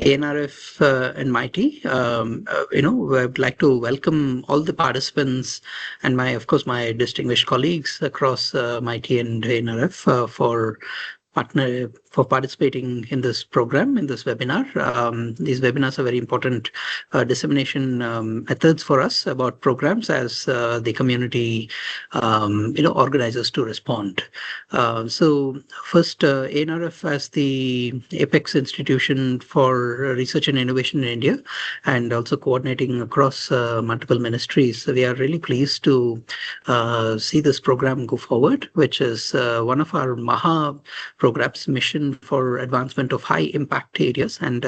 ANRF and MeitY. I would like to welcome all the participants and of course, my distinguished colleagues across MeitY and ANRF for participating in this program, in this webinar. These webinars are very important dissemination methods for us about programs as the community, organizes to respond. So first, ANRF as the apex institution for research and innovation in India, and also coordinating across multiple ministries. So we are really pleased to see this program go forward, which is one of our MAHA programs, Mission for Advancement of High Impact Areas, and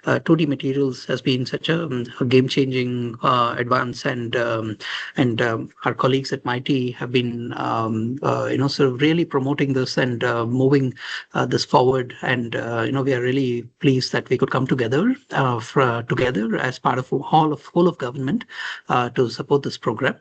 2D materials has been such a game-changing advance, and our colleagues at MeitY have been sort of really promoting this and moving this forward, and we are really pleased that we could come together as part of whole of government to support this program.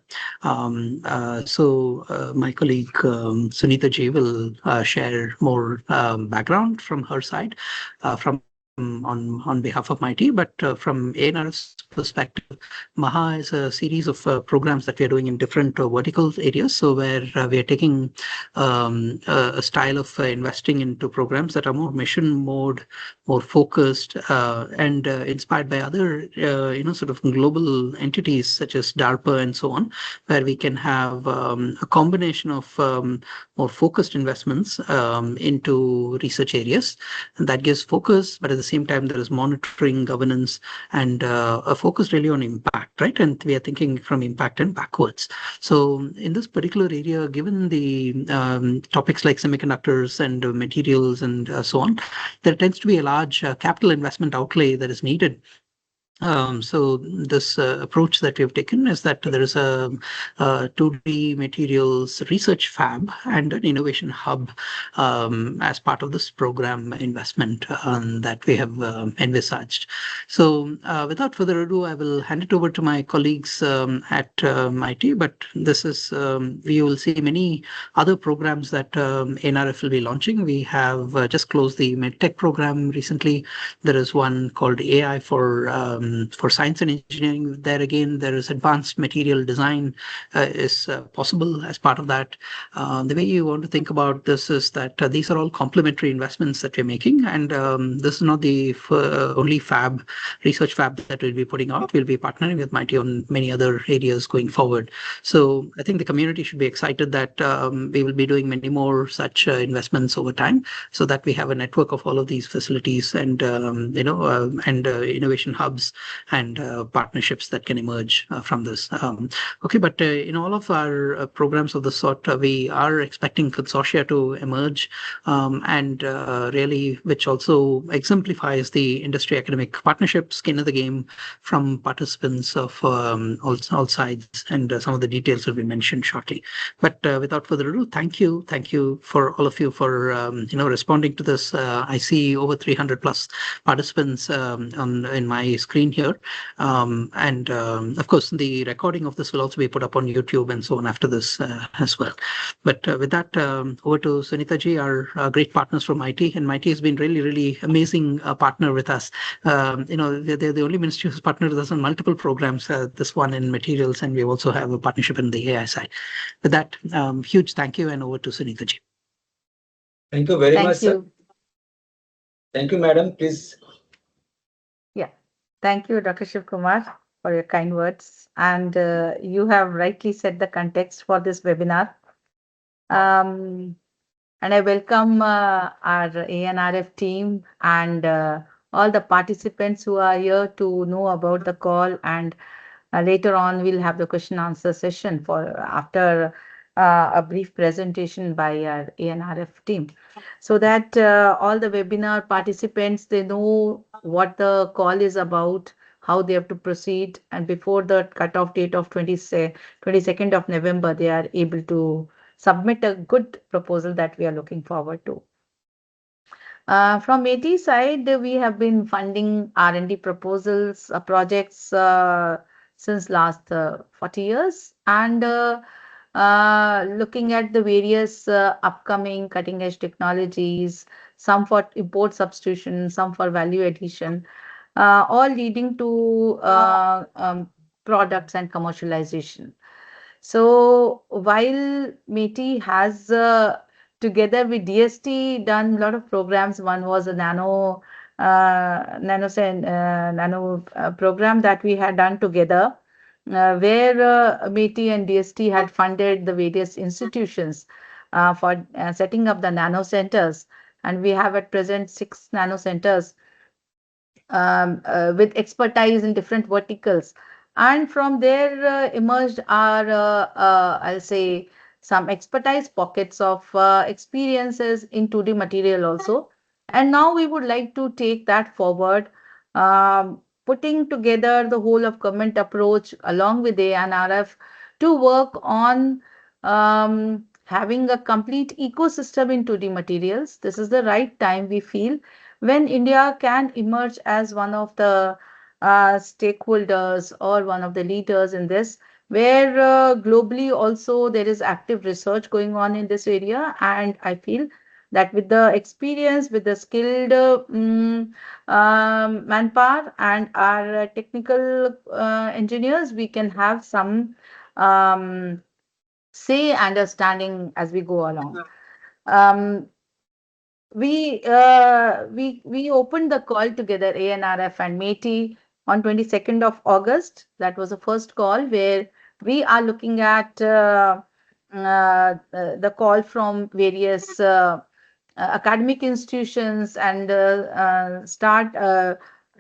So my colleague Sunita Ji will share more background from her side on behalf of MeitY, but from ANRF's perspective, MAHA is a series of programs that we are doing in different vertical areas. So where we are taking a style of investing into programs that are more mission mode, more focused, and inspired by other sort of global entities such as DARPA and so on, where we can have a combination of more focused investments into research areas, and that gives focus, but at the same time there is monitoring, governance, and a focus really on impact, right? And we are thinking from impact and backwards. So in this particular area, given the topics like semiconductors and materials and so on, there tends to be a large capital investment outlay that is needed. So this approach that we have taken is that there is a 2D materials research fab and an innovation hub as part of this program investment that we have envisaged. So without further ado, I will hand it over to my colleagues at MeitY, but this is, we will see many other programs that ANRF will be launching. We have just closed the MedTech program recently. There is one called AI for science and engineering. There again, there is advanced material design is possible as part of that. The way you want to think about this is that these are all complementary investments that we're making, and this is not the only research fab that we'll be putting out. We'll be partnering with MeitY on many other areas going forward. So I think the community should be excited that we will be doing many more such investments over time, so that we have a network of all of these facilities and innovation hubs and partnerships that can emerge from this. Okay, but in all of our programs of the sort, we are expecting consortia to emerge, and really, which also exemplifies the industry academic partnership skin of the game from participants of all sides, and some of the details will be mentioned shortly. But without further ado, thank you for all of you for responding to this. I see over 300 plus participants in my screen here, and of course the recording of this will also be put up on YouTube and so on after this as well. But with that, over to Sunita Ji, our great partners from MeitY, and MeitY has been really amazing partner with us. They're the only ministry who's partnered with us on multiple programs. This one in materials, and we also have a partnership in the AI side. With that, huge thank you, and over to Sunita Ji. Thank you very much, sir. Thank you, madam. Please. Thank you, Dr. Shiv Kumar, for your kind words. And you have rightly set the context for this webinar. And I welcome our ANRF team and all the participants who are here to know about the call. And later on, we'll have the question answer session after a brief presentation by our ANRF team, so that all the webinar participants, they know what the call is about, how they have to proceed, and before the cutoff date of 22nd of November, they are able to submit a good proposal that we are looking forward to. From MeitY side, we have been funding R&D projects since last 40 years, and looking at the various upcoming cutting-edge technologies, some for import substitution, some for value addition, all leading to products and commercialization. So while MeitY has, together with DST, done a lot of programs, one was a nano program that we had done together, where MeitY and DST had funded the various institutions for setting up the nano centers. And we have at present 6 nano centers with expertise in different verticals. And from there emerged our, I'll say, some expertise pockets of experiences in 2D material also. And now we would like to take that forward, putting together the whole of government approach along with the ANRF to work on having a complete ecosystem in 2D materials. This is the right time, we feel, when India can emerge as one of the stakeholders or one of the leaders in this, where globally also there is active research going on in this area. And I feel that with the experience, with the skilled manpower and our technical engineers, we can have some say understanding as we go along. We opened the call together, ANRF and MeitY, on 22nd of August. That was the first call where we are looking at the call from various academic institutions and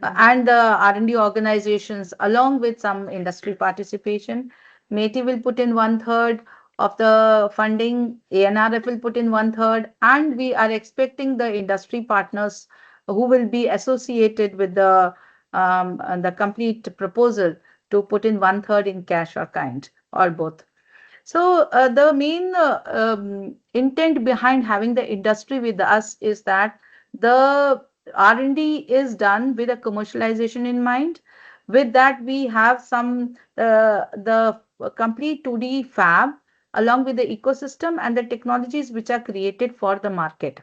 and the R&D organizations, along with some industry participation. MeitY will put in 1/3 of the funding, ANRF will put in 1/3, and we are expecting the industry partners who will be associated with the complete proposal to put in 1/3 in cash or kind, or both. So the main intent behind having the industry with us is that the R&D is done with a commercialization in mind. With that, we have some the complete 2D fab along with the ecosystem and the technologies which are created for the market.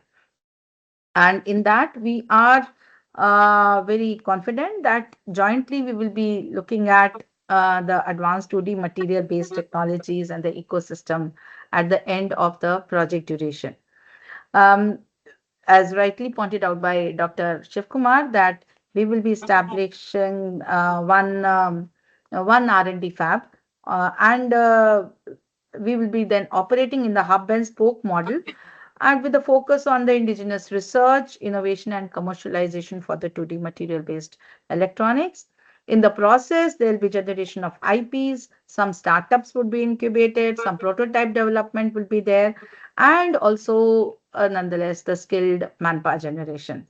And in that, we are very confident that jointly we will be looking at the advanced 2D material-based technologies and the ecosystem at the end of the project duration. As rightly pointed out by Dr. Shivkumar, that we will be establishing one R&D fab, and we will be then operating in the hub and spoke model, and with the focus on the indigenous research, innovation, and commercialization for the 2D material-based electronics. In the process, there will be generation of IPs, some startups would be incubated, some prototype development will be there, and also nonetheless the skilled manpower generation.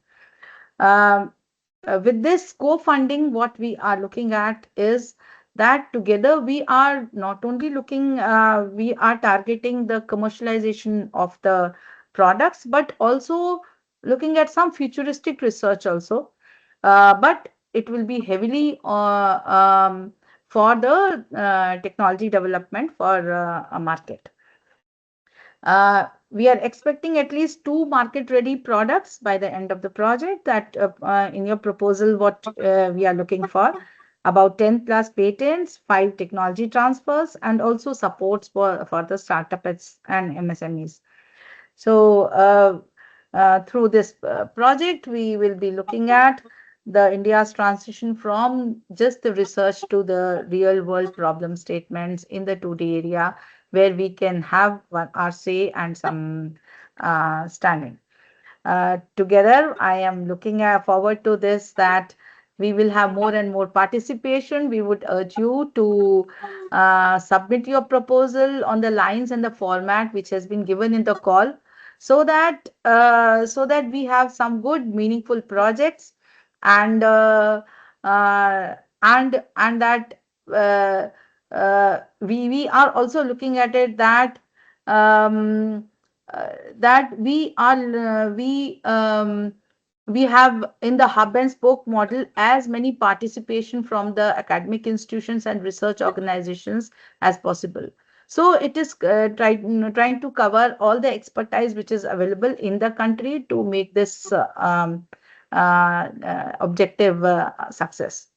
With this co-funding, what we are looking at is that together we are not only looking, we are targeting the commercialization of the products, but also looking at some futuristic research also. But it will be heavily for the technology development for a market. We are expecting at least 2 market-ready products by the end of the project. That in your proposal, what we are looking for, about 10+ patents, 5 technology transfers, and also supports for the startups and MSMEs. So through this project, we will be looking at the India's transition from just the research to the real-world problem statements in the 2D area, where we can have our say and some standing. Together, I am looking forward to this, that we will have more and more participation. We would urge you to submit your proposal on the lines and the format which has been given in the call, so that we have some good, meaningful projects, and that we are also looking at it that that we have in the hub and spoke model as many participation from the academic institutions and research organizations as possible. So it is trying to cover all the expertise which is available in the country to make this objective success.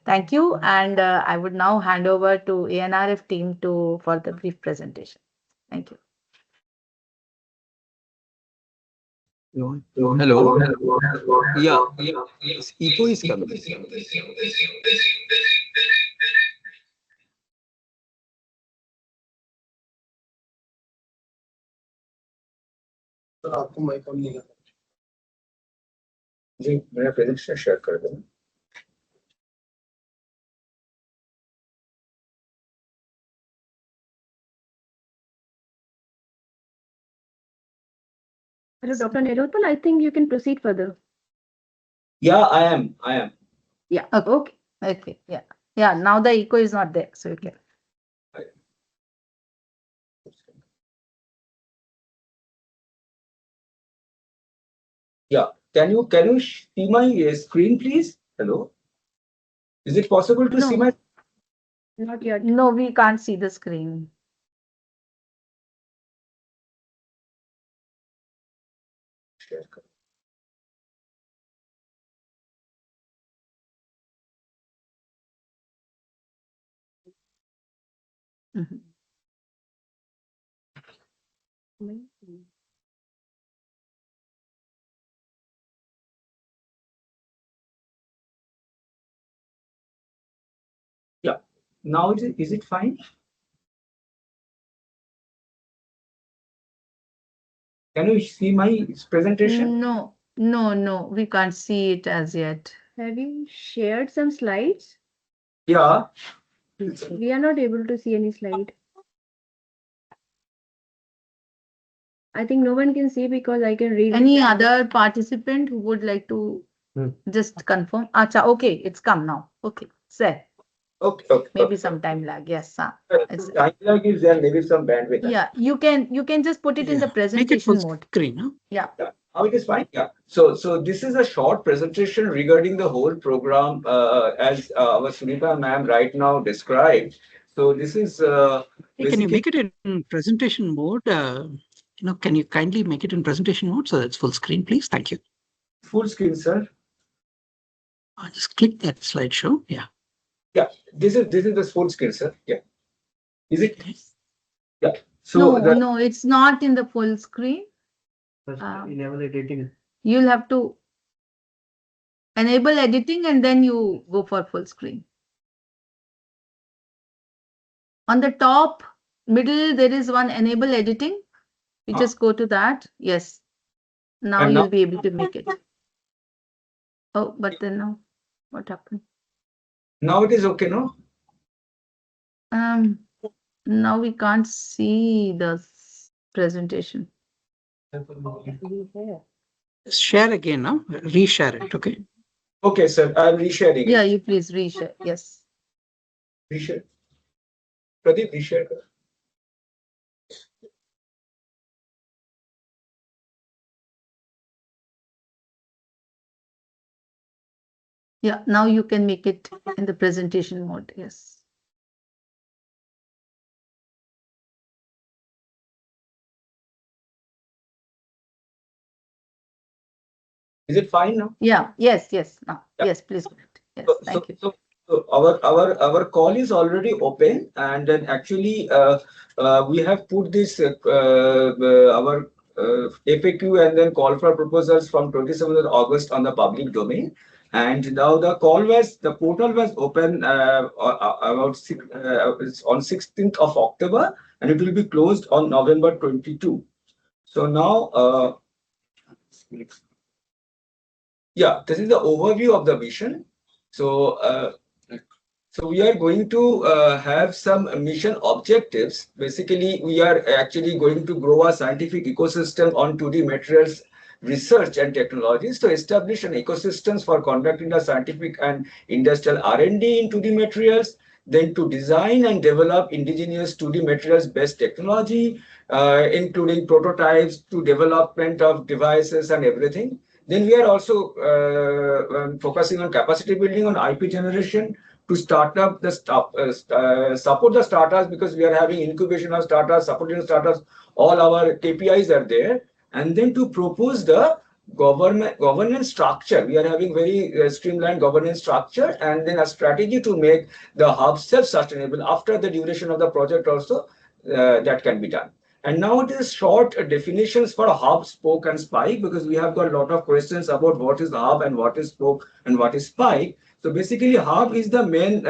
Thank you, and I would now hand over to ANRF team for the brief presentation. Thank you. Hello. Yeah. Echo is coming. आपको mic on नहीं है जी मेरा presentation share कर देना Hello, Dr. Nirupan. I think you can proceed further. Yeah, I am. Yeah. Okay. Yeah. Now the echo is not there, so you can. Yeah. Can you see my screen, please? Hello. Is it possible to see my? Not yet. No, we can't see the screen. Share. Yeah. Now is it fine? Can you see my presentation? No, we can't see it as yet. Have you shared some slides? Yeah. We are not able to see any slide. I think no one can see because I can read. Any other participant who would like to just confirm? Acha, okay, it's come now. Okay, sir. Okay. Maybe some time lag. Yes, sir. Time lag is there, maybe some bandwidth. Yeah, you can just put it in the presentation mode. Screen, huh? Yeah. Now it is fine. Yeah. So this is a short presentation regarding the whole program as our Sunita ma'am right now described. So this is. Can you make it in presentation mode? Can you kindly make it in presentation mode so that's full screen, please? Thank you. Full screen, sir. Just click that slideshow. Yeah. Yeah. This is the full screen, sir. Yeah. Is it? Yeah. So no, it's not in the full screen. Enable editing. You'll have to enable editing and then you go for full screen. On the top middle, there is one enable editing. You just go to that. Yes. Now you'll be able to make it. Oh, but then now what happened? Now it is okay, no? Now we can't see the presentation. Share again now. Reshare it, okay? Okay, sir. I'm resharing. Yeah, you please reshare. Yes. Reshare. Pradeep, reshare. Yeah, now you can make it in the presentation mode. Yes. Is it fine now? Yeah. Yes. Now. Yeah. Yes, please. Yes. Thank you. So our call is already open, and then actually we have put this our FAQ and then call for proposals from 27th of August on the public domain. And now the portal was open on 16th of October, and it will be closed on November 22. So now, yeah, this is the overview of the vision. So we are going to have some mission objectives. Basically, we are actually going to grow a scientific ecosystem on 2D materials research and technologies to establish an ecosystems for conducting the scientific and industrial R&D in 2D materials, then to design and develop indigenous 2D materials based technology, including prototypes to development of devices and everything. Then we are also focusing on capacity building on IP generation, to start up the support the startups, because we are having incubation of startups, supporting startups, all our KPIs are there. And then to propose the governance structure. We are having very streamlined governance structure, and then a strategy to make the hub self-sustainable after the duration of the project also, that can be done. And now it is short definitions for hub, spoke, and spike, because we have got a lot of questions about what is hub and what is spoke and what is spike. So basically, hub is the main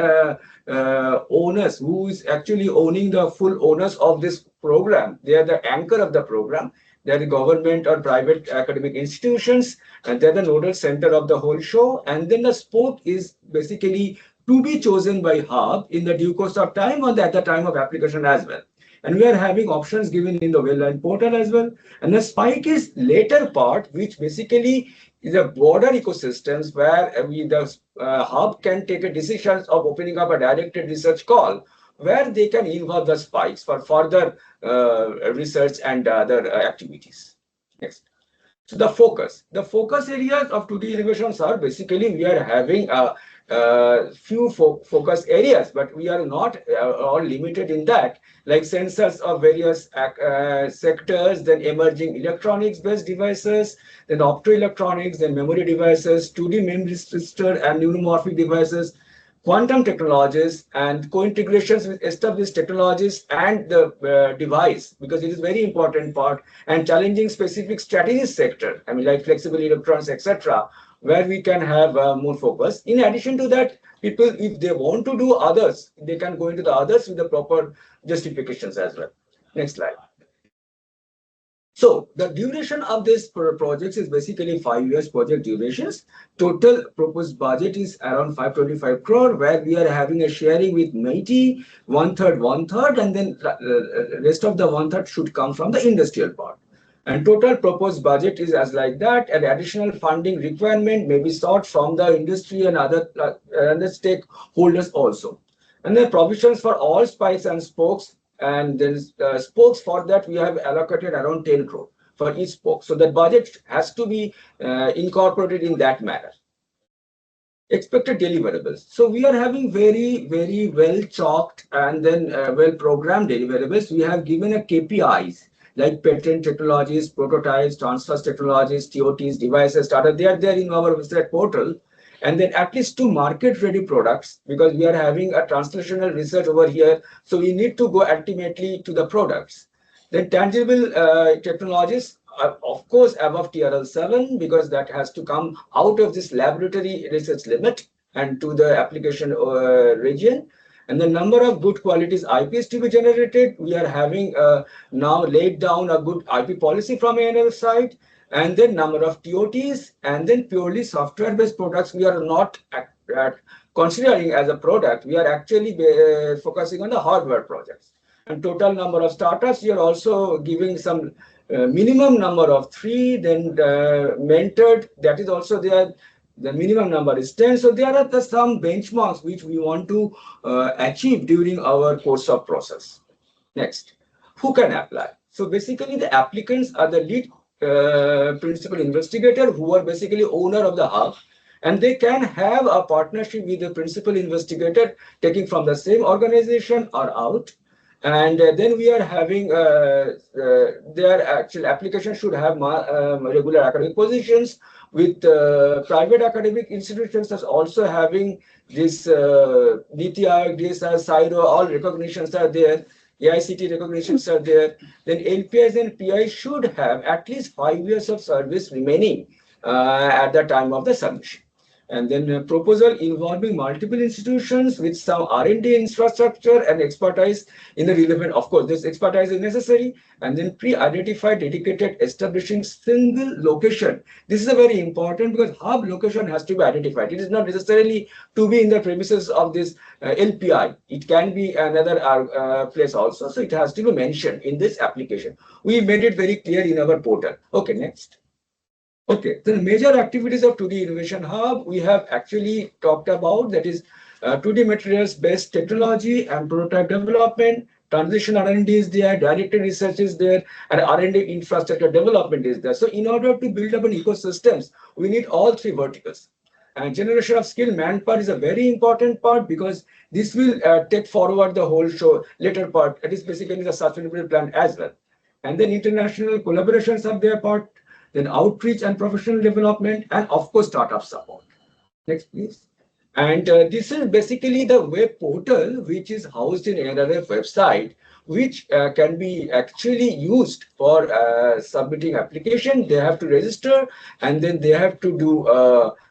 owners who is actually owning the full owners of this program. They are the anchor of the program. They are the government or private academic institutions, and they're the nodal center of the whole show. And then the spoke is basically to be chosen by hub in the due course of time or at the time of application as well. And we are having options given in the well-line portal as well. And the spike is later part, which basically is a broader ecosystems where the hub can take a decision of opening up a directed research call, where they can involve the spikes for further research and other activities. Next. So the focus areas of 2D innovations are basically, we are having few focus areas, but we are not all limited in that, like sensors of various sectors, then emerging electronics based devices, then optoelectronics, then memory devices, 2D memory register and neuromorphic devices, quantum technologies, and co-integrations with established technologies and the device, because it is very important part, and challenging specific strategies sector, I mean, like flexible electrons, etc., where we can have more focus. In addition to that, people, if they want to do others, they can go into the others with the proper justifications as well. Next slide. So the duration of this projects is basically 5 years project durations. Total proposed budget is around 525 crore, where we are having a sharing with MeitY, 1/3, and then rest of the 1/3 should come from the industrial part. And total proposed budget is as like that, and additional funding requirement may be sought from the industry and other stakeholders also. And then provisions for all spikes and spokes, and then spokes, for that we have allocated around 10 crore for each spoke. So the budget has to be incorporated in that manner. Expected deliverables. So we are having very, very well chalked and then well programmed deliverables. We have given a KPIs like patent technologies, prototypes, transfer technologies, TOTs, devices, startup. They are there in our website portal. And then at least 2 market-ready products, because we are having a translational research over here. So we need to go ultimately to the products. Then tangible technologies, of course, above TRL 7, because that has to come out of this laboratory research limit and to the application region. And the number of good qualities IPs to be generated, we are having now laid down a good IP policy from ANRF side, and then number of TOTs, and then purely software-based products we are not considering as a product. We are actually focusing on the hardware projects. And total number of startups, we are also giving some minimum number of 3, then mentored, that is also there. The minimum number is 10. So there are some benchmarks which we want to achieve during our course of process. Next, who can apply? So basically the applicants are the lead principal investigator, who are basically owner of the hub, and they can have a partnership with the principal investigator taking from the same organization or out. And then we are having their actual application should have regular academic positions, with private academic institutions as also having this NITI Aayog, DSR, CSIRO, all recognitions are there. AICT recognitions are there. Then LPIs and PI should have at least 5 years of service remaining at the time of the submission. And then a proposal involving multiple institutions with some R&D infrastructure and expertise in the relevant, of course, this expertise is necessary. And then pre-identified dedicated establishing single location. This is a very important, because hub location has to be identified. It is not necessarily to be in the premises of this LPI. It can be another place also. So it has to be mentioned in this application. We made it very clear in our portal. Okay, next. Okay, the major activities of 2D Innovation Hub we have actually talked about, that is 2D materials based technology and prototype development, transition R&D is there, directed research is there, and R&D infrastructure development is there. So in order to build up an ecosystems, we need all 3 verticals. And generation of skilled manpower is a very important part, because this will take forward the whole show later part. It is basically the sustainability plan as well. And then international collaborations are their part, then outreach and professional development, and of course startup support. Next, please. And this is basically the web portal which is housed in ANRF website, which can be actually used for submitting application. They have to register, and then they have to do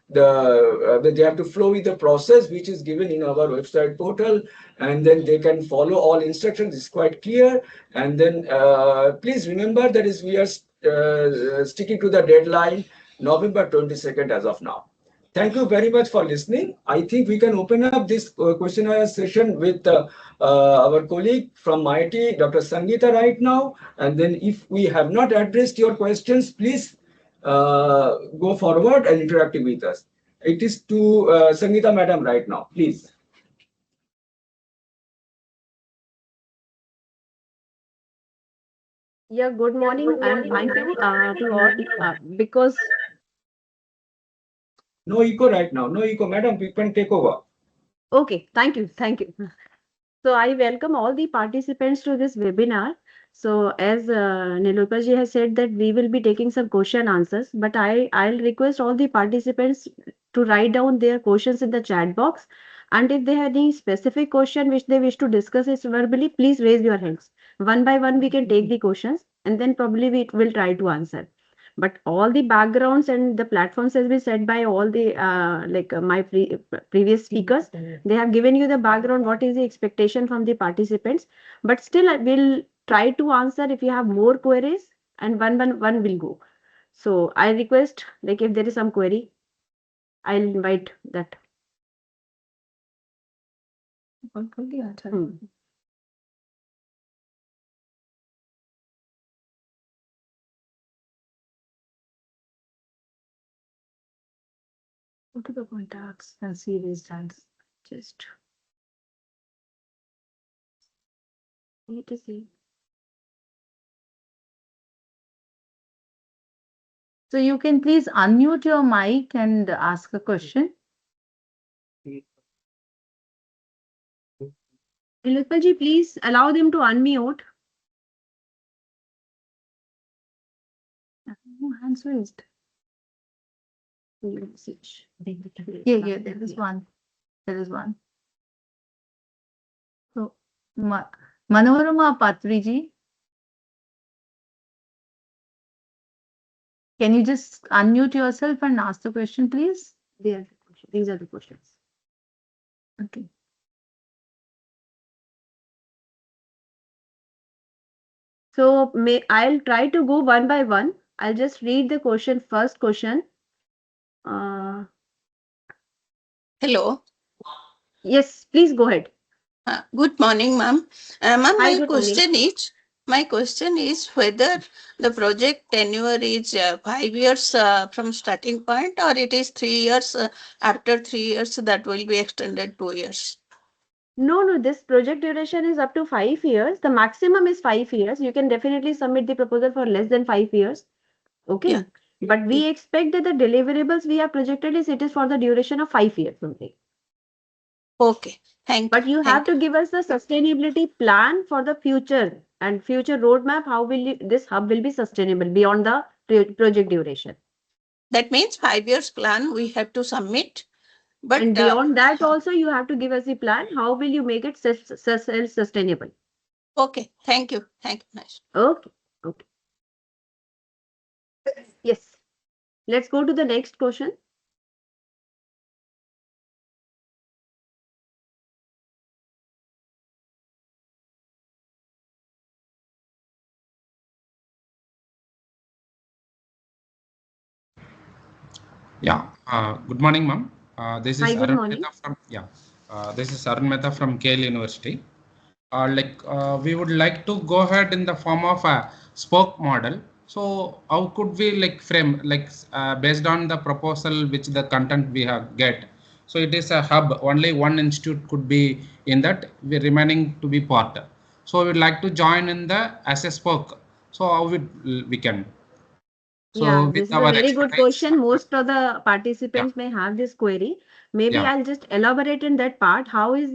they have to flow with the process which is given in our website portal, and then they can follow all instructions. It's quite clear. And then please remember that is we are sticking to the deadline, November 22nd as of now. Thank you very much for listening. I think we can open up this question and answer session with our colleague from MeitY, Dr. Sangeeta, right now. And then if we have not addressed your questions, please go forward and interact with us. It is to Sangeeta madam right now, please. Yeah, good morning and thank you to all because No echo right now. No echo, madam. We can take over. okay, thank you. So I welcome all the participants to this webinar. So as Niloparji has said that we will be taking some question answers, but I'll request all the participants to write down their questions in the chat box. And if they have any specific question which they wish to discuss is verbally, please raise your hands. One by one, we can take the questions and then probably we will try to answer. But all the backgrounds and the platforms has been set by all the my previous speakers. They have given you the background, what is the expectation from the participants. But still, I will try to answer if you have more queries, and one will go. So I request, like if there is some query, I'll invite that. Go to the contacts and see these hands. Just need to see. So you can please unmute your mic and ask a question. Nilotpalji, please allow them to unmute. No hands raised. Message. Yeah, there is one. There is one. So, Manorama Patriji, can you just unmute yourself and ask the question, please? These are the questions. Okay. So I'll try to go one by one. I'll just read the question. First question. Hello. Yes, please go ahead. Good morning, ma'am. Ma'am, Hi, my question is whether the project tenure is 5 years from starting point, or it is 3 years. After 3 years, that will be extended 2 years. No, this project duration is up to 5 years. The maximum is 5 years. You can definitely submit the proposal for less than 5 years. Okay. Yeah. But we expect that the deliverables we have projected is for the duration of 5 years only. Okay. Thank you. But you have to give us the sustainability plan for the future and future roadmap. How will this hub will be sustainable beyond the project duration? That means 5 years plan we have to submit. But and beyond that also you have to give us the plan. How will you make it self-sustainable? Okay. Thank you. Thank you. Nice. Okay. Yes. Let's go to the next question. Yeah. Good morning, ma'am. This is Hi, good morning. This is Arun Mehta from KL University. We would like to go ahead in the form of a spoke model. So how could we frame based on the proposal which the content we have get? So it is a hub. Only one institute could be in that. We remaining to be part. So we would like to join in the as a spoke. So how we can? Yeah, So this with is a our very good expertise, question. Most of the participants may have this query. Maybe yeah, I'll just elaborate in that part. How is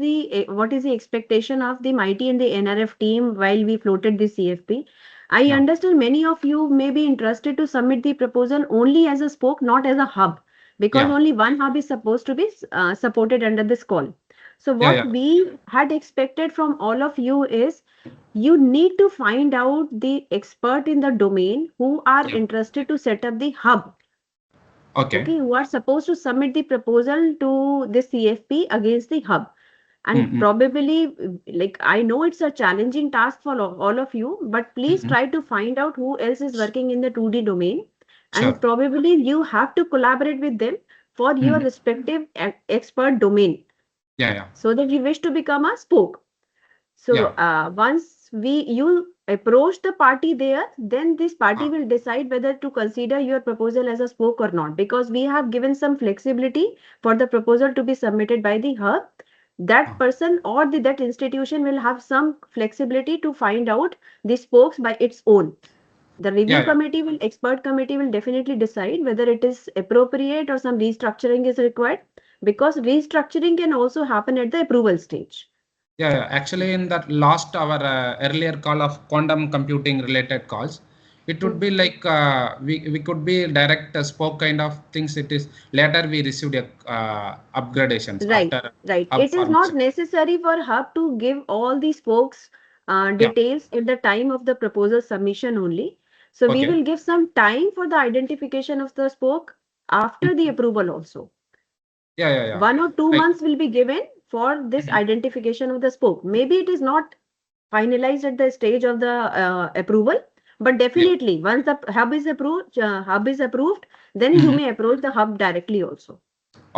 what is the expectation of the MeitY and the NRF team while we floated the CFP? I yeah, understand many of you may be interested to submit the proposal only as a spoke, not as a hub, because yeah, only one hub is supposed to be supported under this call. So yeah, what yeah, we had expected from all of you is you need to find out the expert in the domain who are yeah. interested to set up the hub, Okay. okay, who are supposed to submit the proposal to the CFP against the hub. And Mm-hmm. probably, like, I know it's a challenging task for all of you, but please Mm-hmm. try to find out who else is working in the 2D domain. Sure. And probably you have to collaborate with them for your Mm-hmm. respective expert domain Yeah, yeah, so that you wish to become a spoke. So yeah, once you approach the party there, then this party will decide whether to consider your proposal as a spoke or not. Because we have given some flexibility for the proposal to be submitted by the hub. That person or that institution will have some flexibility to find out the spokes by its own. The review yeah, yeah. committee expert committee will definitely decide whether it is appropriate or some restructuring is required. Because restructuring can also happen at the approval stage. Yeah, yeah. Actually, in that last our earlier call of quantum computing related calls, it would be like we could be direct spoke kind of things. It is later we received a upgradations Right, after right. hub It is not formation. necessary for hub to give all the spokes Yeah. details at the time of the proposal submission only. So we Okay. will give some time for the identification of the spoke after the Mhm. approval also. Yeah, yeah, yeah. 1 or 2 months Right. will be given for this Mhm. identification of the spoke. Maybe it is not finalized at the stage of the approval, but Yeah. definitely once the hub is approved, then you Mhm. may approach the hub directly also.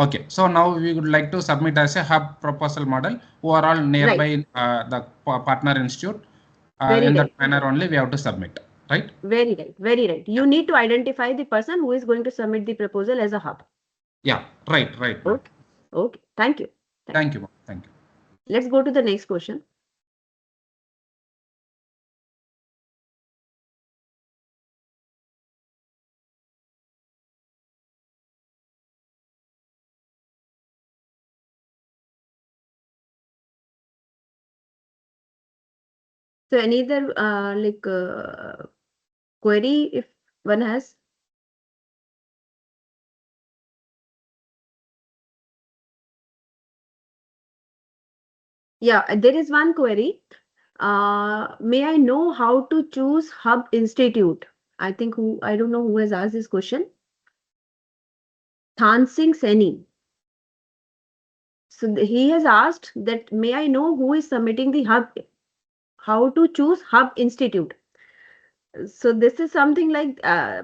Okay. So now we would like to submit as a hub proposal model who are all Right. nearby the partner institute. Very In that right. manner only we have to submit. Right. Very right, very right. You need to identify the person who is going to submit the proposal as a hub. Yeah. Right. Right. Ma'am. Okay, okay. Thank you. Thank you, ma'am. Thank you. Let's go to the next question. So any other query if one has? Yeah, there is one query. May I know how to choose hub institute? I don't know who has asked this question. Thansing Seni. So he has asked that may I know who is submitting the hub? How to choose hub institute? So this is something like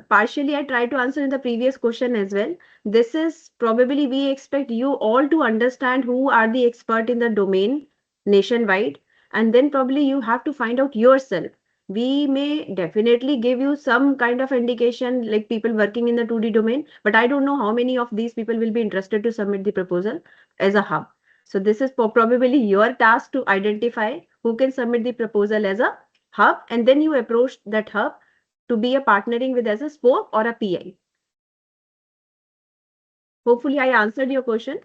partially I tried to answer in the previous question as well. This is probably we expect you all to understand who are the expert in the domain nationwide, and then probably you have to find out yourself. We may definitely give you some kind of indication like people working in the 2D domain, but I don't know how many of these people will be interested to submit the proposal as a hub. So this is probably your task to identify who can submit the proposal as a hub, and then you approach that hub to be a partnering with as a spoke or a PI. Hopefully I answered your question.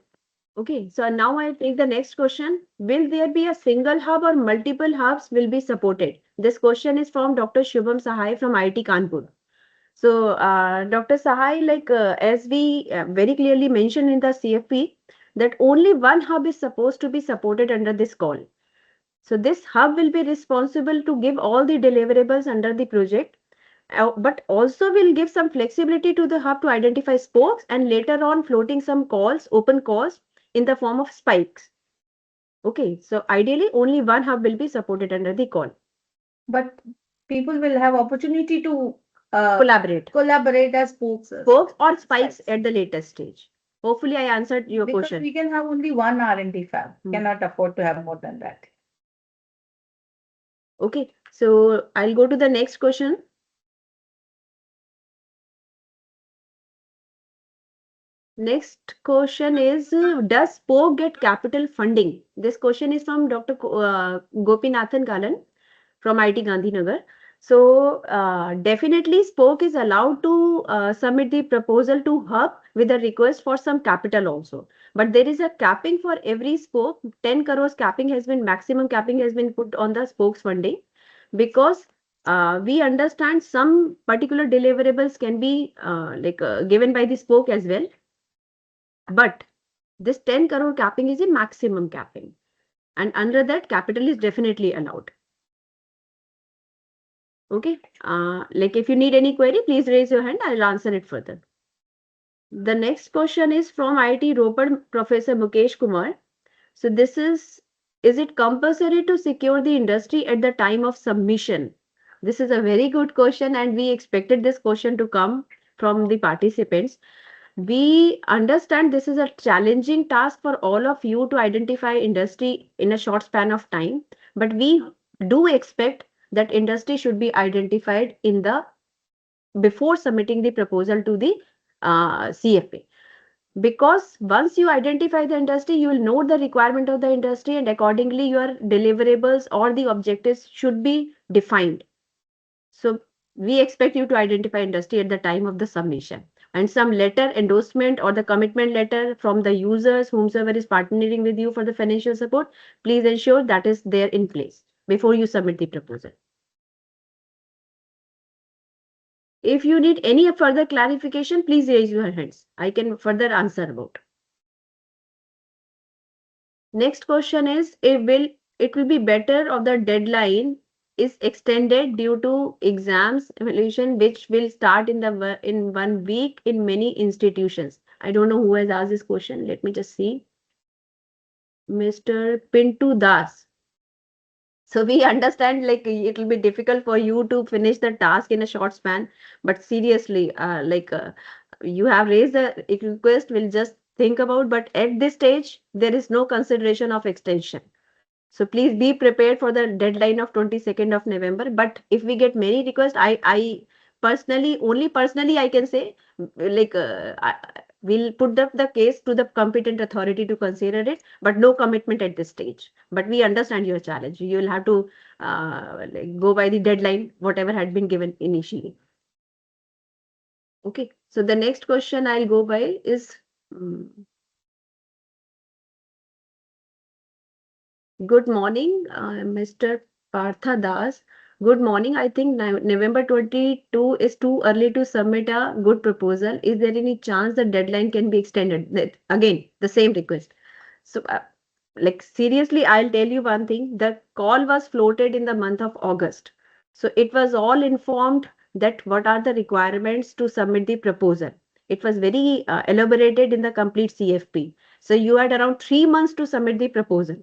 Okay, so now I'll take the next question. Will there be a single hub or multiple hubs will be supported? This question is from Dr. Shubham Sahai from IIT Kanpur. So Dr. Sahai, as we very clearly mentioned in the CFP, that only one hub is supposed to be supported under this call. So this hub will be responsible to give all the deliverables under the project, but also will give some flexibility to the hub to identify spokes and later on floating some calls, open calls in the form of spikes. Okay, so ideally only one hub will be supported under the call. But people will have opportunity to Collaborate as spokes. spokes or spikes at the later stage. Hopefully I answered your Because question. we can have only one R&D fab. Cannot afford to have more than that. Okay, so I'll go to the next question. Next question is, does spoke get capital funding? This question is from Dr. Gopinathan Kalan from IIT Gandhinagar. So definitely Spoke is allowed to submit the proposal to hub with a request for some capital also. But there is a capping for every spoke. 10 crores capping has been, maximum capping has been put on the spokes funding, because we understand some particular deliverables can be given by the spoke as well. But this 10 crore capping is a maximum capping. And under that, capital is definitely allowed. Okay, like if you need any query, please raise your hand. I'll answer it further. The next question is from IIT Ropar, Professor Mukesh Kumar. So this is it compulsory to secure the industry at the time of submission? This is a very good question, and we expected this question to come from the participants. We understand this is a challenging task for all of you to identify industry in a short span of time, but we do expect that industry should be identified in the before submitting the proposal to the CFA. Because once you identify the industry, you will know the requirement of the industry, and accordingly your deliverables or the objectives should be defined. So we expect you to identify industry at the time of the submission. And some letter endorsement or the commitment letter from the users, whomsoever is partnering with you for the financial support, please ensure that is there in place before you submit the proposal. If you need any further clarification, please raise your hands. I can further answer about. Next question is, it will be better if the deadline is extended due to exams evaluation, which will start in 1 week in many institutions. I don't know who has asked this question. Let me just see. Mr. Pintu Das. So we understand like it will be difficult for you to finish the task in a short span, but seriously, you have raised the request, we'll just think about, but at this stage, there is no consideration of extension. So please be prepared for the deadline of 22nd of November. But if we get many requests, I personally, I can say, like, we'll put the case to the competent authority to consider it, but no commitment at this stage. But we understand your challenge. You will have to go by the deadline, whatever had been given initially. Okay, so the next question I'll go by is, good morning, Mr. Partha Das. Good morning. I think November 22 is too early to submit a good proposal. Is there any chance the deadline can be extended? Again, the same request. So, like seriously, I'll tell you one thing. The call was floated in the month of August. So it was all informed that what are the requirements to submit the proposal. It was very elaborated in the complete CFP. So you had around 3 months to submit the proposal.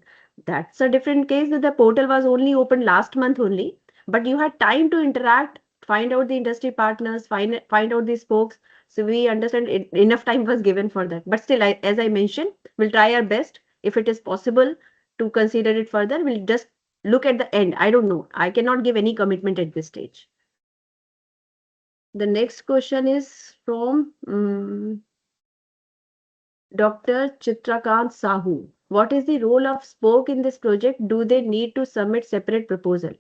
That's a different case that the portal was only opened last month only, but you had time to interact, find out the industry partners, find out the spokes. So we understand enough time was given for that. But still, as I mentioned, we'll try our best. If it is possible to consider it further, we'll just look at the end. I don't know. I cannot give any commitment at this stage. The next question is from Dr. 𝗔𝗡𝗥𝗙 𝗠𝗘𝗧𝗬. What is the role of spoke in this project? Do they need to submit separate proposal?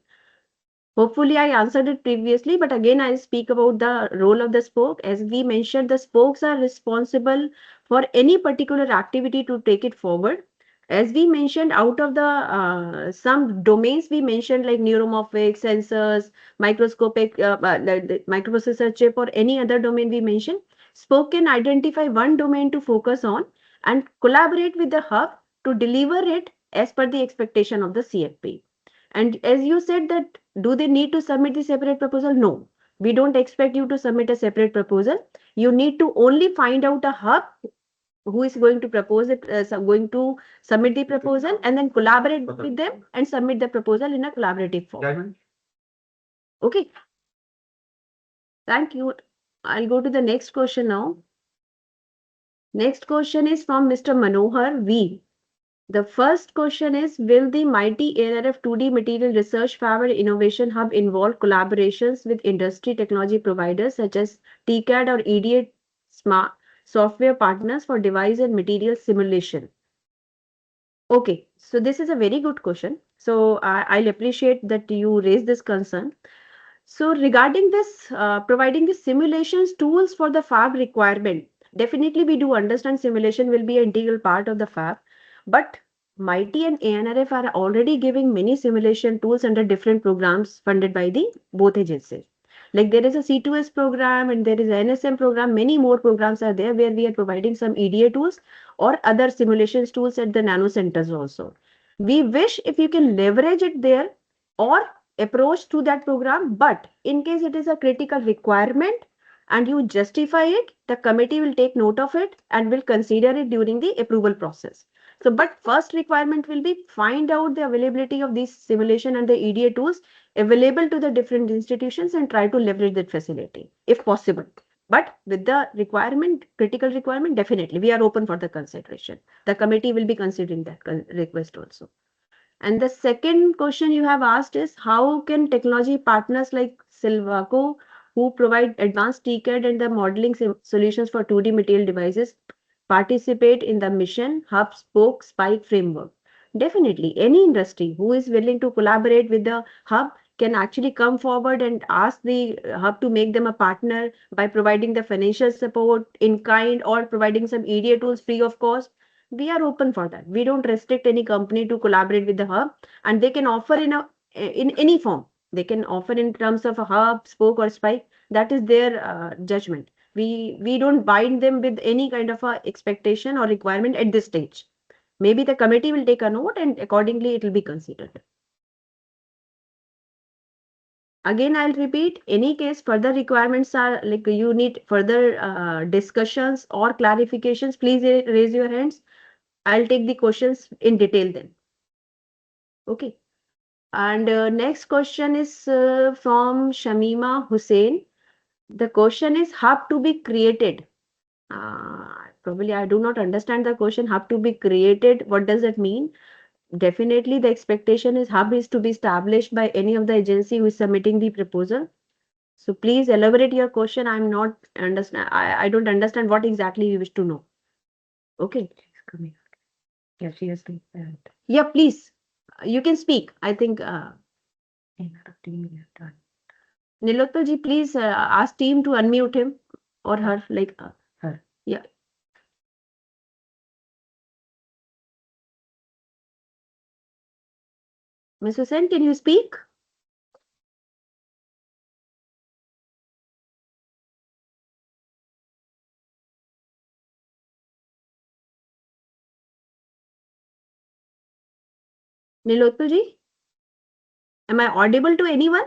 Hopefully I answered it previously, but again I'll speak about the role of the spoke. As we mentioned, the spokes are responsible for any particular activity to take it forward. As we mentioned, out of the some domains we mentioned like neuromorphic, sensors, microscopic, microprocessor chip, or any other domain we mentioned, spoke can identify one domain to focus on and collaborate with the hub to deliver it as per the expectation of the CFP. And as you said that, do they need to submit the separate proposal? No, we don't expect you to submit a separate proposal. You need to only find out a hub who is going to propose it, going to submit the proposal, and then collaborate with them and submit the proposal in a collaborative form. Okay. Thank you. I'll go to the next question now. Next question is from Mr. Manohar V. The first question is, will the MeitY ANRF 2D Material Research Fab and Innovation Hub involve collaborations with industry technology providers such as TCAD or EDA smart software partners for device and material simulation? Okay, so this is a very good question. So I'll appreciate that you raised this concern. So regarding this, providing the simulations tools for the fab requirement, definitely we do understand simulation will be an integral part of the fab, but MeitY and ANRF are already giving many simulation tools under different programs funded by the both agencies. Like there is a C2S program and there is an NSM program, many more programs are there where we are providing some EDA tools or other simulations tools at the nano centers also. We wish if you can leverage it there or approach to that program, but in case it is a critical requirement and you justify it, the committee will take note of it and will consider it during the approval process. So, but first requirement will be find out the availability of these simulation and the EDA tools available to the different institutions and try to leverage that facility if possible. But with the requirement, critical requirement, definitely we are open for the consideration. The committee will be considering that request also. And the second question you have asked is how can technology partners like Silvaco, who provide advanced TCAD and the modeling solutions for 2D material devices, participate in the mission hub spoke spike framework? Definitely, any industry who is willing to collaborate with the hub can actually come forward and ask the hub to make them a partner by providing the financial support in kind or providing some EDA tools free of cost. We are open for that. We don't restrict any company to collaborate with the hub, and they can offer in any form. They can offer in terms of a hub, spoke, or spike. That is their judgment. We don't bind them with any kind of a expectation or requirement at this stage. Maybe the committee will take a note and accordingly it will be considered. Again, I'll repeat, any case further requirements are like you need further discussions or clarifications, please raise your hands. I'll take the questions in detail then. Okay. And next question is from Shamima Hussain. The question is hub to be created. Probably I do not understand the question hub to be created. What does it mean? Definitely the expectation is hub is to be established by any of the agency who is submitting the proposal. So please elaborate your question. I'm not understand. I don't understand what exactly you wish to know. Okay. Yeah, she has to. Yeah, please. You can speak. I think. Nilotpal ji, please ask team to unmute him or her, like her. Yeah. Ms. Hussain, can you speak? Nilotpal ji, am I audible to anyone?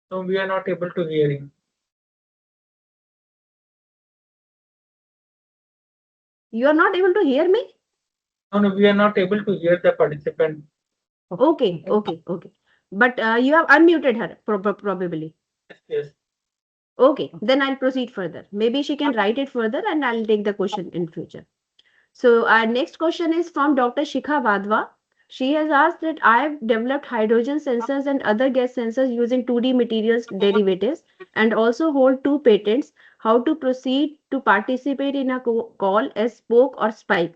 No, we are not able to hear you. You are not able to hear me? No, we are not able to hear the participant. Okay. But you have unmuted her, probably. Yes. Okay, then I'll proceed further. Maybe she can write it further and I'll take the question in future. So our next question is from Dr. Shikha Vadhwa. She has asked that I've developed hydrogen sensors and other gas sensors using 2D materials derivatives and also hold 2 patents. How to proceed to participate in a call as spoke or spike?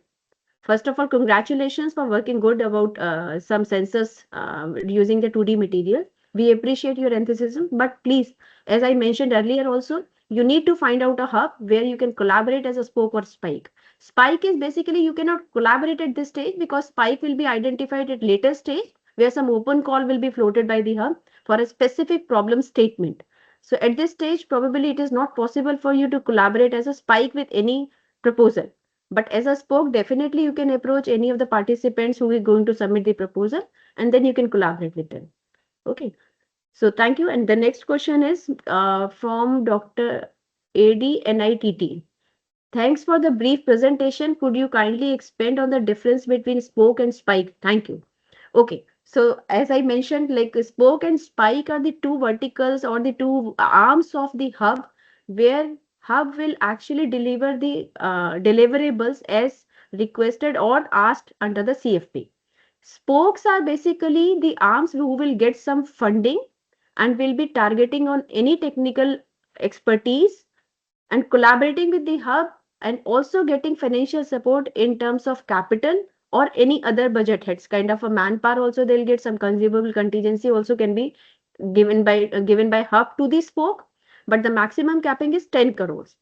First of all, congratulations for working good about some sensors using the 2D material. We appreciate your enthusiasm, but please, as I mentioned earlier also, you need to find out a hub where you can collaborate as a spoke or spike. Spike is basically you cannot collaborate at this stage because spike will be identified at later stage where some open call will be floated by the hub for a specific problem statement. So at this stage, probably it is not possible for you to collaborate as a spike with any proposal. But as a spoke, definitely you can approach any of the participants who is going to submit the proposal and then you can collaborate with them. Okay. So thank you. And the next question is from Dr. ADNITT. Thanks for the brief presentation. Could you kindly expand on the difference between spoke and spike? Thank you. Okay. So as I mentioned, like spoke and spike are the 2 verticals or the 2 arms of the hub where hub will actually deliver the deliverables as requested or asked under the CFP. Spokes are basically the arms who will get some funding and will be targeting on any technical expertise and collaborating with the hub and also getting financial support in terms of capital or any other budget heads, kind of a manpower also they'll get, some consumable contingency also can be given by hub to the spoke, but the maximum capping is 10 crores.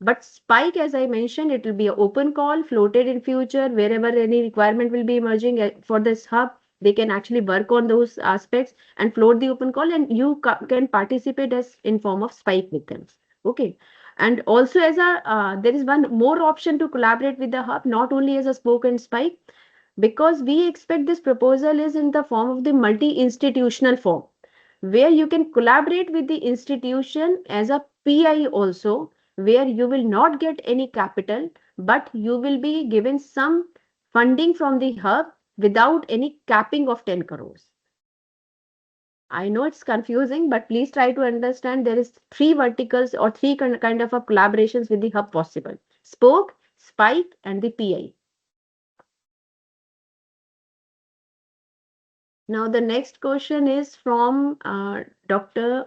But spike, as I mentioned, it will be an open call, floated in future, wherever any requirement will be emerging for this hub, they can actually work on those aspects and float the open call, and you can participate as in form of spike with them. Okay. And also as a, there is one more option to collaborate with the hub, not only as a spoke and spike, because we expect this proposal is in the form of the multi-institutional form, where you can collaborate with the institution as a PI also, where you will not get any capital, but you will be given some funding from the hub without any capping of 10 crores. I know it's confusing, but please try to understand there is 3 verticals or 3 kind of a collaborations with the hub possible: spoke, spike, and the PI. Now the next question is from Dr.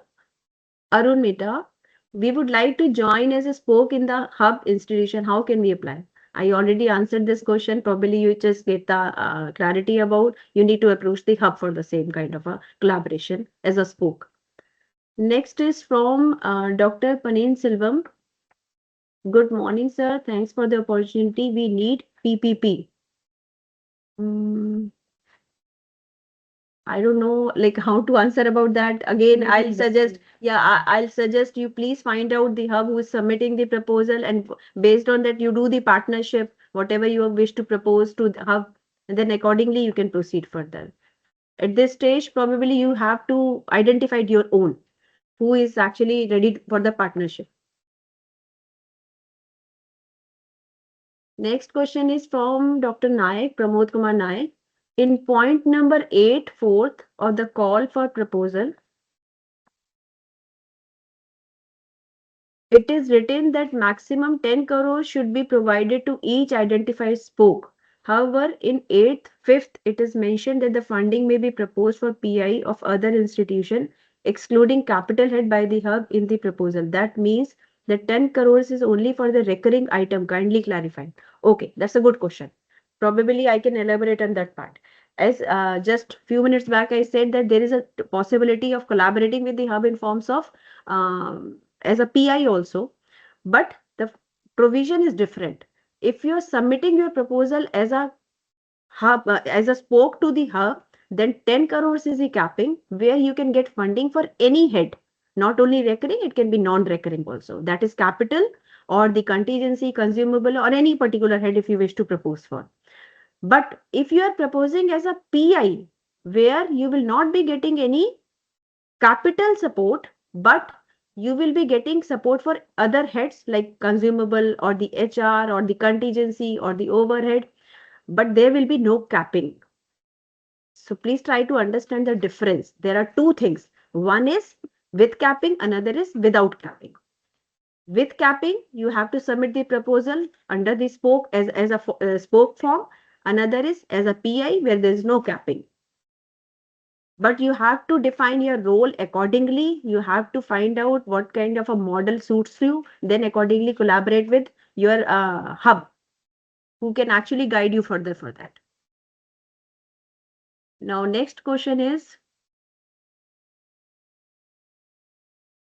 Arun Mehta. We would like to join as a spoke in the hub institution. How can we apply? I already answered this question. Probably you just get the clarity about you need to approach the hub for the same kind of a collaboration as a spoke. Next is from Dr. Panin Silvam. Good morning, sir. Thanks for the opportunity. We need PPP. I don't know like how to answer about that. Again, I'll suggest, I'll suggest you please find out the hub who is submitting the proposal, and based on that you do the partnership, whatever you wish to propose to the hub, and then accordingly you can proceed further. At this stage, probably you have to identify your own, who is actually ready for the partnership. Next question is from Dr. Naik, Pramod Kumar Naik. In point number 8, fourth of the call for proposal, it is written that maximum 10 crores should be provided to each identified spoke. However, in 8th, 5th, it is mentioned that the funding may be proposed for PI of other institution, excluding capital head by the hub in the proposal. That means that 10 crores is only for the recurring item. Kindly clarify. Okay, that's a good question. Probably I can elaborate on that part. As just few minutes back, I said that there is a possibility of collaborating with the hub in forms of as a PI also, but the provision is different. If you are submitting your proposal as a hub, as a spoke to the hub, then 10 crores is the capping, where you can get funding for any head, not only recurring, it can be non-recurring also. That is capital or the contingency, consumable, or any particular head if you wish to propose for. But if you are proposing as a PI, where you will not be getting any capital support, but you will be getting support for other heads like consumable or the HR or the contingency or the overhead, but there will be no capping. So please try to understand the difference. There are 2 things. One is with capping, another is without capping. With capping, you have to submit the proposal under the spoke as a spoke form. Another is as a PI where there is no capping. But you have to define your role accordingly. You have to find out what kind of a model suits you, then accordingly collaborate with your hub who can actually guide you further for that. Now, next question is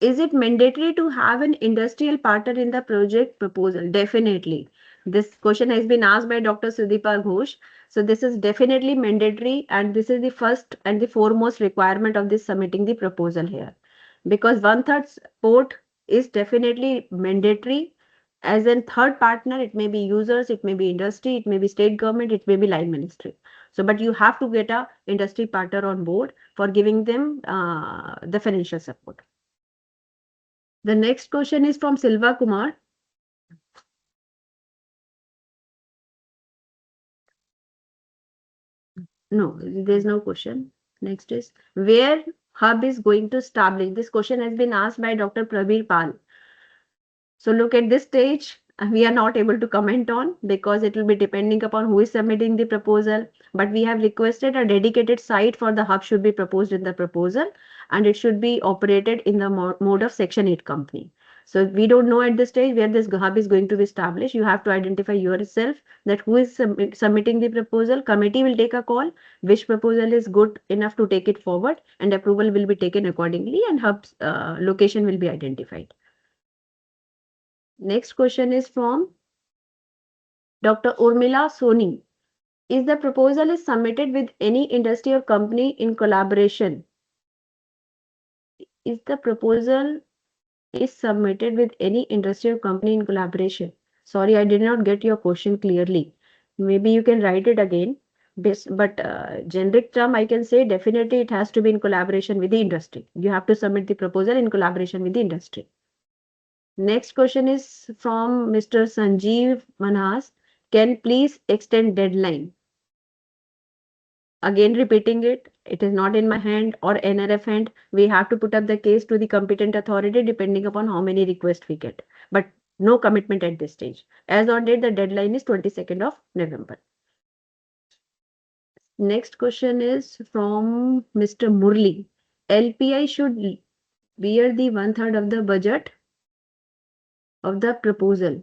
it mandatory to have an industrial partner in the project proposal? Definitely. This question has been asked by Dr. 𝗔𝗡𝗥𝗙 𝗠𝗘𝗧. So this is definitely mandatory, and this is the first and the foremost requirement of this submitting the proposal here. Because 1/3 support is definitely mandatory. As a third partner, it may be users, it may be industry, it may be state government, it may be line ministry. So, but you have to get a industry partner on board for giving them the financial support. The next question is from Silva Kumar. No, there's no question. Next is where hub is going to establish. This question has been asked by Dr. Prabir Pal. So look, at this stage, we are not able to comment on, because it will be depending upon who is submitting the proposal. But we have requested a dedicated site for the hub should be proposed in the proposal, and it should be operated in the mode of Section 8 company. So we don't know at this stage where this hub is going to be established. You have to identify yourself that who is submitting the proposal. Committee will take a call which proposal is good enough to take it forward, and approval will be taken accordingly, and hub's location will be identified. Next question is from Dr. Urmila Soni. Is the proposal is submitted with any industry or company in collaboration? Is the proposal is submitted with any industry or company in collaboration? Sorry, I did not get your question clearly. Maybe you can write it again. But generic term, I can say definitely it has to be in collaboration with the industry. You have to submit the proposal in collaboration with the industry. Next question is from Mr. Sanjeev Manhas. Can please extend deadline? Again repeating it, it is not in my hand or NRF hand. We have to put up the case to the competent authority depending upon how many requests we get. But no commitment at this stage. As on date, the deadline is 22nd of November. Next question is from Mr. Murli. LPI should bear the 1/3 of the budget of the proposal.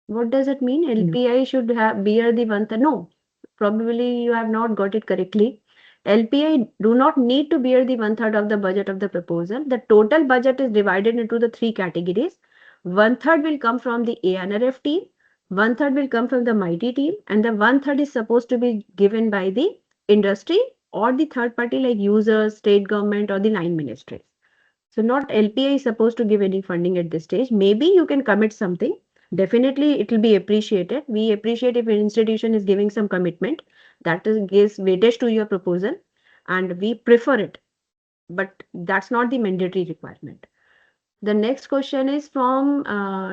What does it mean? LPI should bear the 1/3? No. Probably you have not got it correctly. LPI do not need to bear the 1/3 of the budget of the proposal. The total budget is divided into the 3 categories. 1/3 will come from the ANRF team, 1/3 will come from the MeitY team, and the 1/3 is supposed to be given by the industry or the third party like users, state government, or the line ministries. So not LPI is supposed to give any funding at this stage. Maybe you can commit something. Definitely it will be appreciated. We appreciate if an institution is giving some commitment that gives weightage to your proposal, and we prefer it, but that's not the mandatory requirement. The next question is from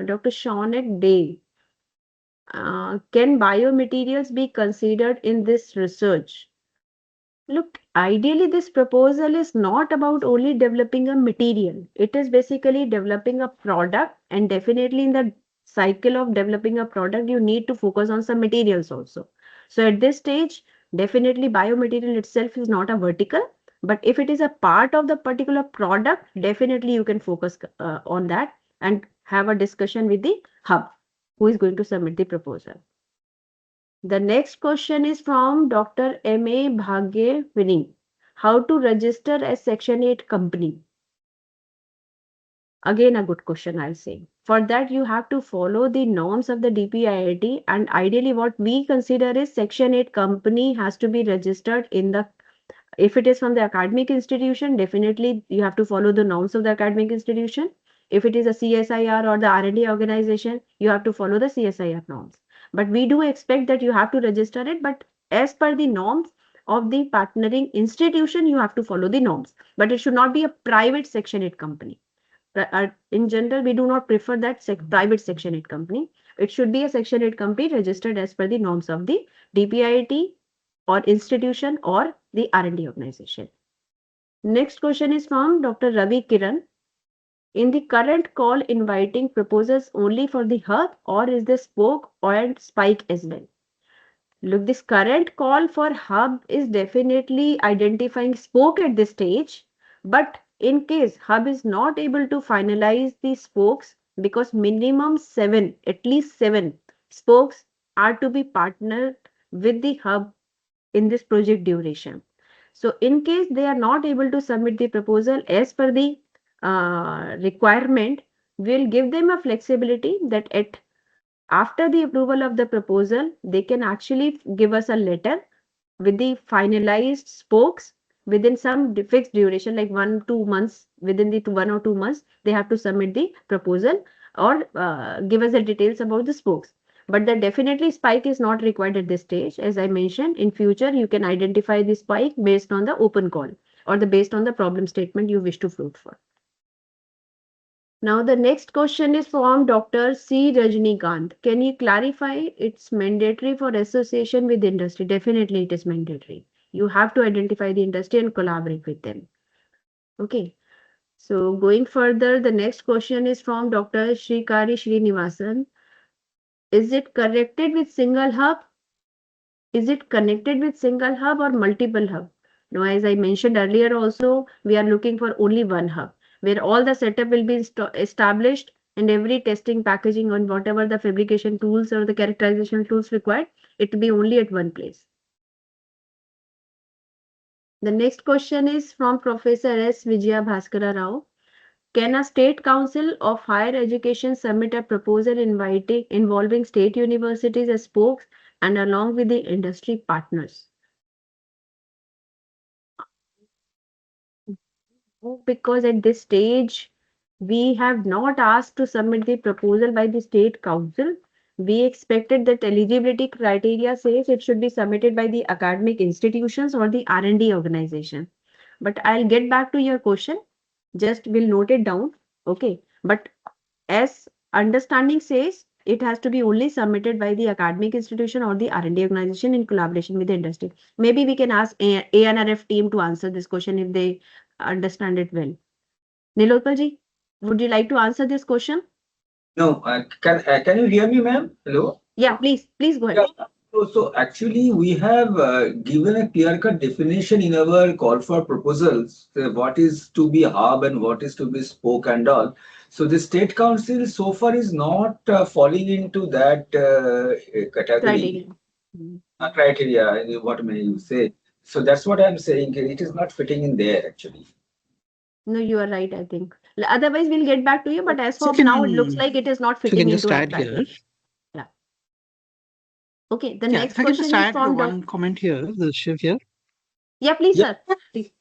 Dr. 𝗠𝗏𝗏𝗏 Day. Can biomaterials be considered in this research? Look, ideally this proposal is not about only developing a material. It is basically developing a product, and definitely in the cycle of developing a product, you need to focus on some materials also. So at this stage, definitely biomaterial itself is not a vertical, but if it is a part of the particular product, definitely you can focus on that and have a discussion with the hub who is going to submit the proposal. The next question is from Dr. M.A. Bhagyavini. How to register as Section 8 company? Again, a good question, I'll say. For that, you have to follow the norms of the DPIIT, and ideally what we consider is Section 8 company has to be registered in the, if it is from the academic institution, definitely you have to follow the norms of the academic institution. If it is a CSIR or the R&D organization, you have to follow the CSIR norms. But we do expect that you have to register it, but as per the norms of the partnering institution, you have to follow the norms. But it should not be a private Section 8 company. In general, we do not prefer that private Section 8 company. It should be a Section 8 company registered as per the norms of the DPIIT or institution or the R&D organization. Next question is from Dr. Ravi Kiran. In the current call, inviting proposals only for the hub, or is the spoke or spike as well? Look, this current call for hub is definitely identifying spoke at this stage, but in case hub is not able to finalize the spokes, because minimum 7, at least 7 spokes are to be partnered with the hub in this project duration. So in case they are not able to submit the proposal as per the requirement, we'll give them a flexibility that after the approval of the proposal, they can actually give us a letter with the finalized spokes within some fixed duration, like 1-2 months. Within the 1 or 2 months, they have to submit the proposal or give us the details about the spokes. But the definitely spike is not required at this stage. As I mentioned, in future, you can identify the spike based on the open call or based on the problem statement you wish to float for. Now, the next question is from Dr. C. Rajnikant. Can you clarify it's mandatory for association with industry? Definitely it is mandatory. You have to identify the industry and collaborate with them. Okay. So going further, the next question is from Dr. Shrikari Srinivasan. Is it connected with single hub? Is it connected with single hub or multiple hub? Now, as I mentioned earlier also, we are looking for only one hub. where all the setup will be established and every testing, packaging, and whatever the fabrication tools or the characterization tools required, it will be only at one place. The next question is from Professor S. Vijaya Bhaskara Rao. Can a state council of higher education submit a proposal involving state universities as spokes and along with the industry partners? Because at this stage, we have not asked to submit the proposal by the state council. We expected that eligibility criteria says it should be submitted by the academic institutions or the R&D organization. But I'll get back to your question. Just we'll note it down. Okay. But as understanding says, it has to be only submitted by the academic institution or the R&D organization in collaboration with the industry. Maybe we can ask ANRF team to answer this question if they understand it well. Nilotpalji, would you like to answer this question? No, can you hear me, ma'am? Hello? Yeah, please go ahead. Yeah. So actually, we have given a clear-cut definition in our call for proposals, what is to be hub and what is to be spoke and all. So the state council so far is not falling into that category. Criteria, what may you say? So that's what I'm saying. It is not fitting in there actually. No, you are right, I think. Otherwise, we'll get back to you. But as of now, it looks like it is not fitting into our criteria. Yeah. Okay. The next question is from one comment here. The Shiv here. Yeah, please, sir. Please.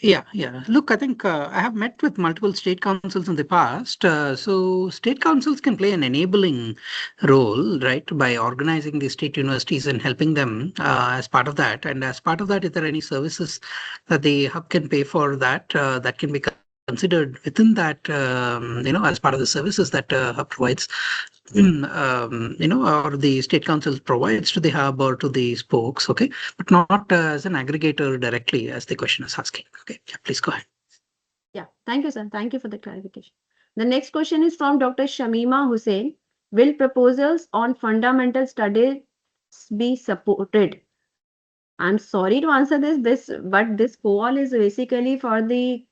Yeah. Look, I think I have met with multiple state councils in the past. So state councils can play an enabling role, right, by organizing the state universities and helping them as part of that. And as part of that, if there are any services that the hub can pay for that, that can be considered within that, as part of the services that hub provides, or the state council provides to the hub or to the spokes, okay, but not as an aggregator directly, as the question is asking. Okay, yeah, please go ahead. Yeah, thank you, sir. Thank you for the clarification. The next question is from Dr. Shamima Hussain. Will proposals on fundamental studies be supported? I'm sorry to answer this, but this call is basically for the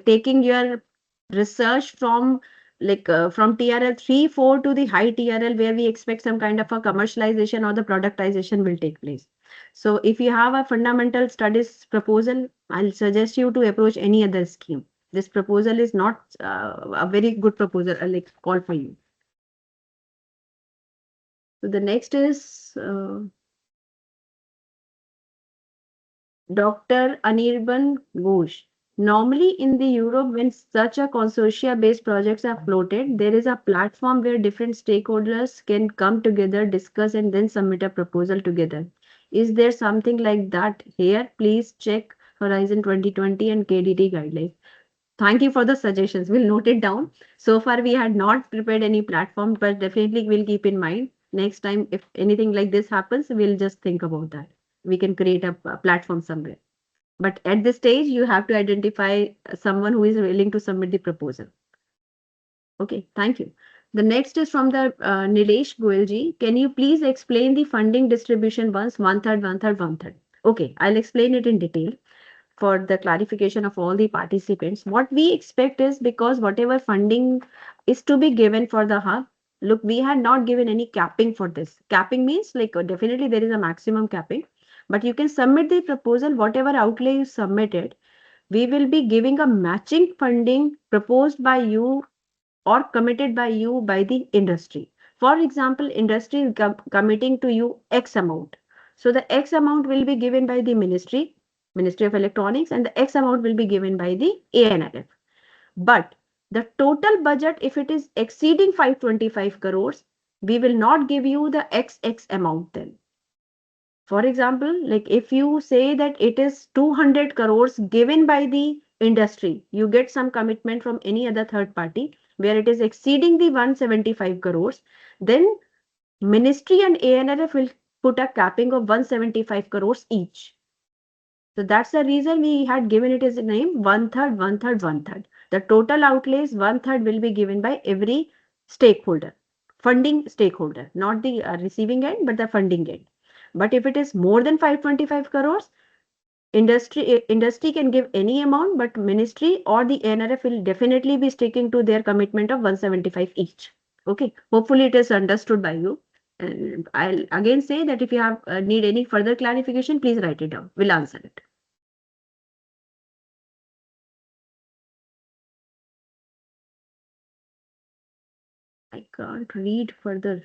taking your research from from TRL 3-4 to the high TRL, where we expect some kind of a commercialization or the productization will take place. So if you have a fundamental studies proposal, I'll suggest you to approach any other scheme. This proposal is not a very good proposal, call for you. So the next is Dr. Anirbhan Ghosh. Normally in the Europe, when such a consortia-based projects are floated, there is a platform where different stakeholders can come together, discuss, and then submit a proposal together. Is there something like that here? Please check Horizon 2020 and KDT guidelines. Thank you for the suggestions. We'll note it down. So far, we had not prepared any platform, but definitely we'll keep in mind. Next time, if anything like this happens, we'll just think about that. We can create a platform somewhere. But at this stage, you have to identify someone who is willing to submit the proposal. Okay, thank you. The next is from the Nilesh Goelji. Can you please explain the funding distribution once, 1/3, 1/3, 1/3? Okay, I'll explain it in detail for the clarification of all the participants. What we expect is, because whatever funding is to be given for the hub, look, we had not given any capping for this. Capping means definitely there is a maximum capping. But you can submit the proposal, whatever outlay you submitted, we will be giving a matching funding proposed by you or committed by you by the industry. For example, industry is committing to you X amount. So the X amount will be given by the Ministry of Electronics, and the X amount will be given by the ANRF. But the total budget, if it is exceeding 525 crores, we will not give you the XX amount then. For example, if you say that it is 200 crores given by the industry, you get some commitment from any other third party where it is exceeding the 175 crores, then Ministry and ANRF will put a capping of 175 crores each. So that's the reason we had given it as a name 1/3, 1/3, 1/3. The total outlays 1/3 will be given by every stakeholder, funding stakeholder, not the receiving end, but the funding end. But if it is more than 525 crores, industry can give any amount, but ministry or the ANRF will definitely be sticking to their commitment of 175 each. Okay, hopefully it is understood by you. And I'll again say that if you have need any further clarification, please write it down. We'll answer it. I can't read further.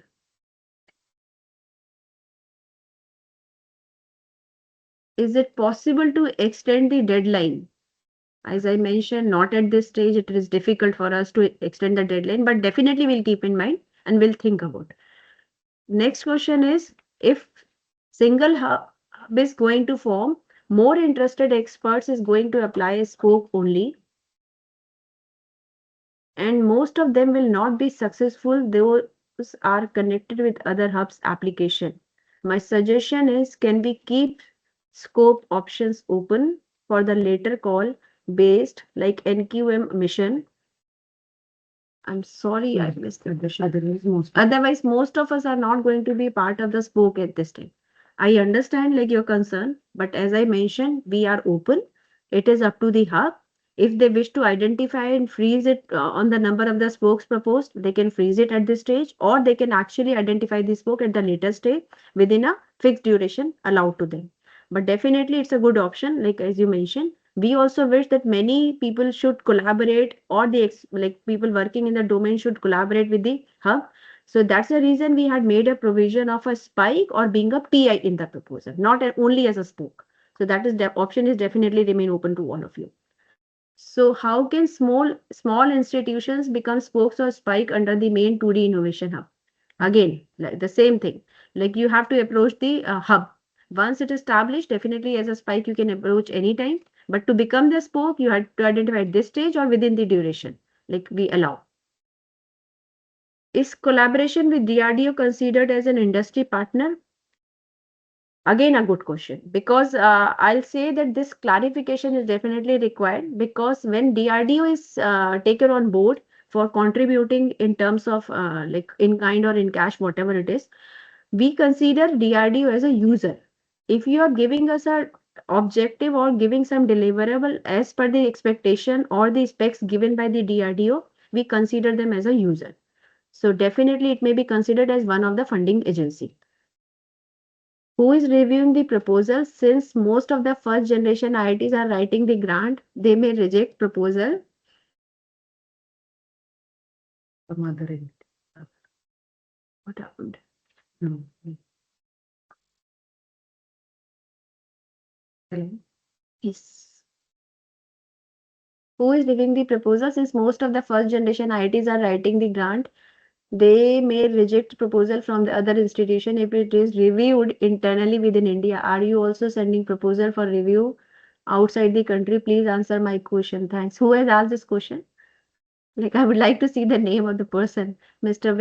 Is it possible to extend the deadline? As I mentioned, not at this stage, it is difficult for us to extend the deadline, but definitely we'll keep in mind and we'll think about. Next question is, if single hub is going to form, more interested experts is going to apply a spoke only, and most of them will not be successful. Those are connected with other hubs application. My suggestion is, can we keep scope options open for the later call based like NQM mission? I'm sorry, I missed the otherwise most of us are not going to be part of the spoke at this time. I understand like your concern, but as I mentioned, we are open. It is up to the hub. If they wish to identify and freeze it on the number of the spokes proposed, they can freeze it at this stage, or they can actually identify the spoke at the later stage within a fixed duration allowed to them. But definitely it's a good option, like as you mentioned. We also wish that many people should collaborate, or the like people working in the domain should collaborate with the hub. So that's the reason we had made a provision of a spike or being a PI in the proposal, not only as a spoke. So that is the option is definitely remain open to all of you. So how can small institutions become spokes or spike under the main 2D innovation hub? Again, like the same thing. Like you have to approach the hub. Once it is established, definitely as a spike you can approach anytime. But to become the spoke, you had to identify at this stage or within the duration, like we allow. Is collaboration with DRDO considered as an industry partner? Again, a good question, because I'll say that this clarification is definitely required, because when DRDO is taken on board for contributing in terms of like in kind or in cash, whatever it is, we consider DRDO as a user. If you are giving us a objective or giving some deliverable as per the expectation or the specs given by the DRDO, we consider them as a user. So definitely it may be considered as one of the funding agency. Who is reviewing the proposal? Since most of the first generation IITs are writing the grant, they may reject proposal. What happened? No. Yes. Who is reviewing the proposal? Since most of the first generation IITs are writing the grant, they may reject proposal from the other institution if it is reviewed internally within India. Are you also sending proposal for review outside the country? Please answer my question. Thanks. Who has asked this question? Like, I would like to see the name of the person. Mr.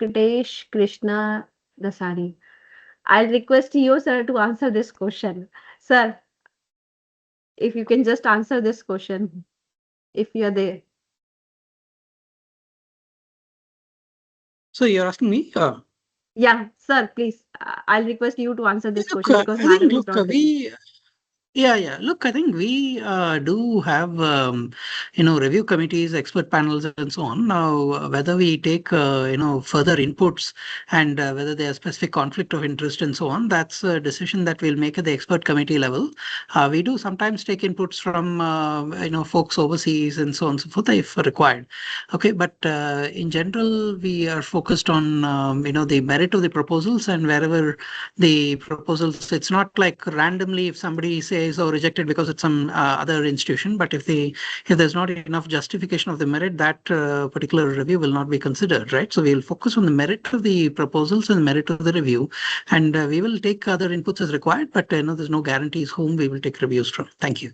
Venkatesh Krishna Dasari. I'll request you, sir, to answer this question. Sir, if you can just answer this question, if you are there. So you're asking me? Yeah, sir, please. I'll request you to answer this Look, question because I think, madam is not there. Yeah. Look, I think we do have, review committees, expert panels, and so on. Now, whether we take, further inputs and whether there's specific conflict of interest and so on, that's a decision that we'll make at the expert committee level. We do sometimes take inputs from, folks overseas and so on and so forth if required. Okay, but in general, we are focused on, the merit of the proposals, and wherever the proposals, it's not like randomly if somebody says or rejected because it's some other institution, but if there's not enough justification of the merit, that particular review will not be considered, right? So we'll focus on the merit of the proposals and the merit of the review, and we will take other inputs as required, but there's no guarantees whom we will take reviews from. Thank you.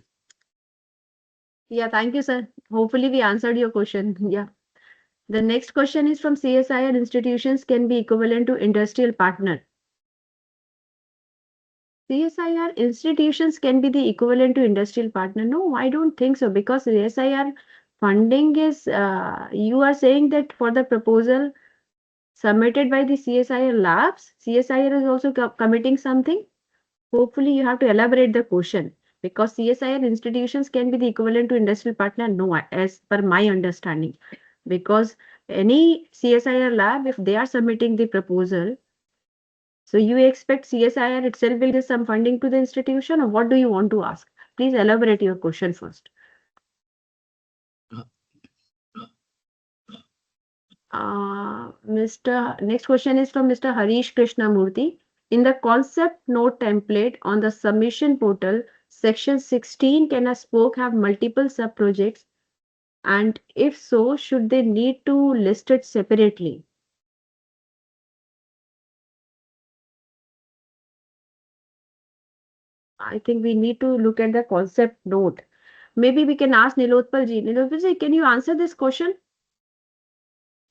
Yeah, thank you, sir. Hopefully we answered your question. Yeah. The next question is from CSIR institutions can be equivalent to industrial partner. CSIR institutions can be the equivalent to industrial partner. No, I don't think so, because CSIR funding is, you are saying that for the proposal submitted by the CSIR labs, CSIR is also committing something. Hopefully you have to elaborate the question. Because CSIR institutions can be the equivalent to industrial partner? No, as per my understanding. Because any CSIR lab, if they are submitting the proposal, so you expect CSIR itself will give some funding to the institution, or what do you want to ask? Please elaborate your question first. Next question is from Mr. Harish Krishnamurthy. In the concept note template on the submission portal, section 16, can a spoke have multiple sub-projects? And if so, should they need to list it separately? I think we need to look at the concept note. Maybe we can ask Nilotpal ji. Nilotpal ji, can you answer this question?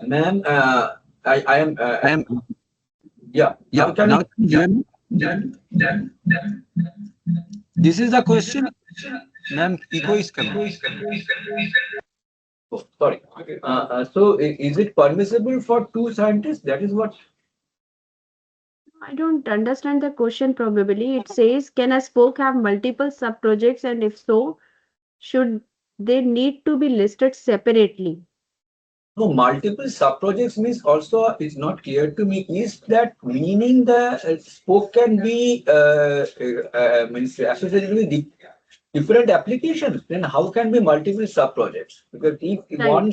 Ma'am, I am. Yeah. Yeah. Now, this is the question. Ma'am, echo is coming. Oh, sorry. So is it permissible for two scientists? That is what. I don't understand the question probably. It says, can a spoke have multiple sub-projects, and if so, should they need to be listed separately? No, multiple sub-projects means also it's not clear to me. Is that meaning the spoke can be means associated with different applications? Then how can be multiple sub-projects? Because if one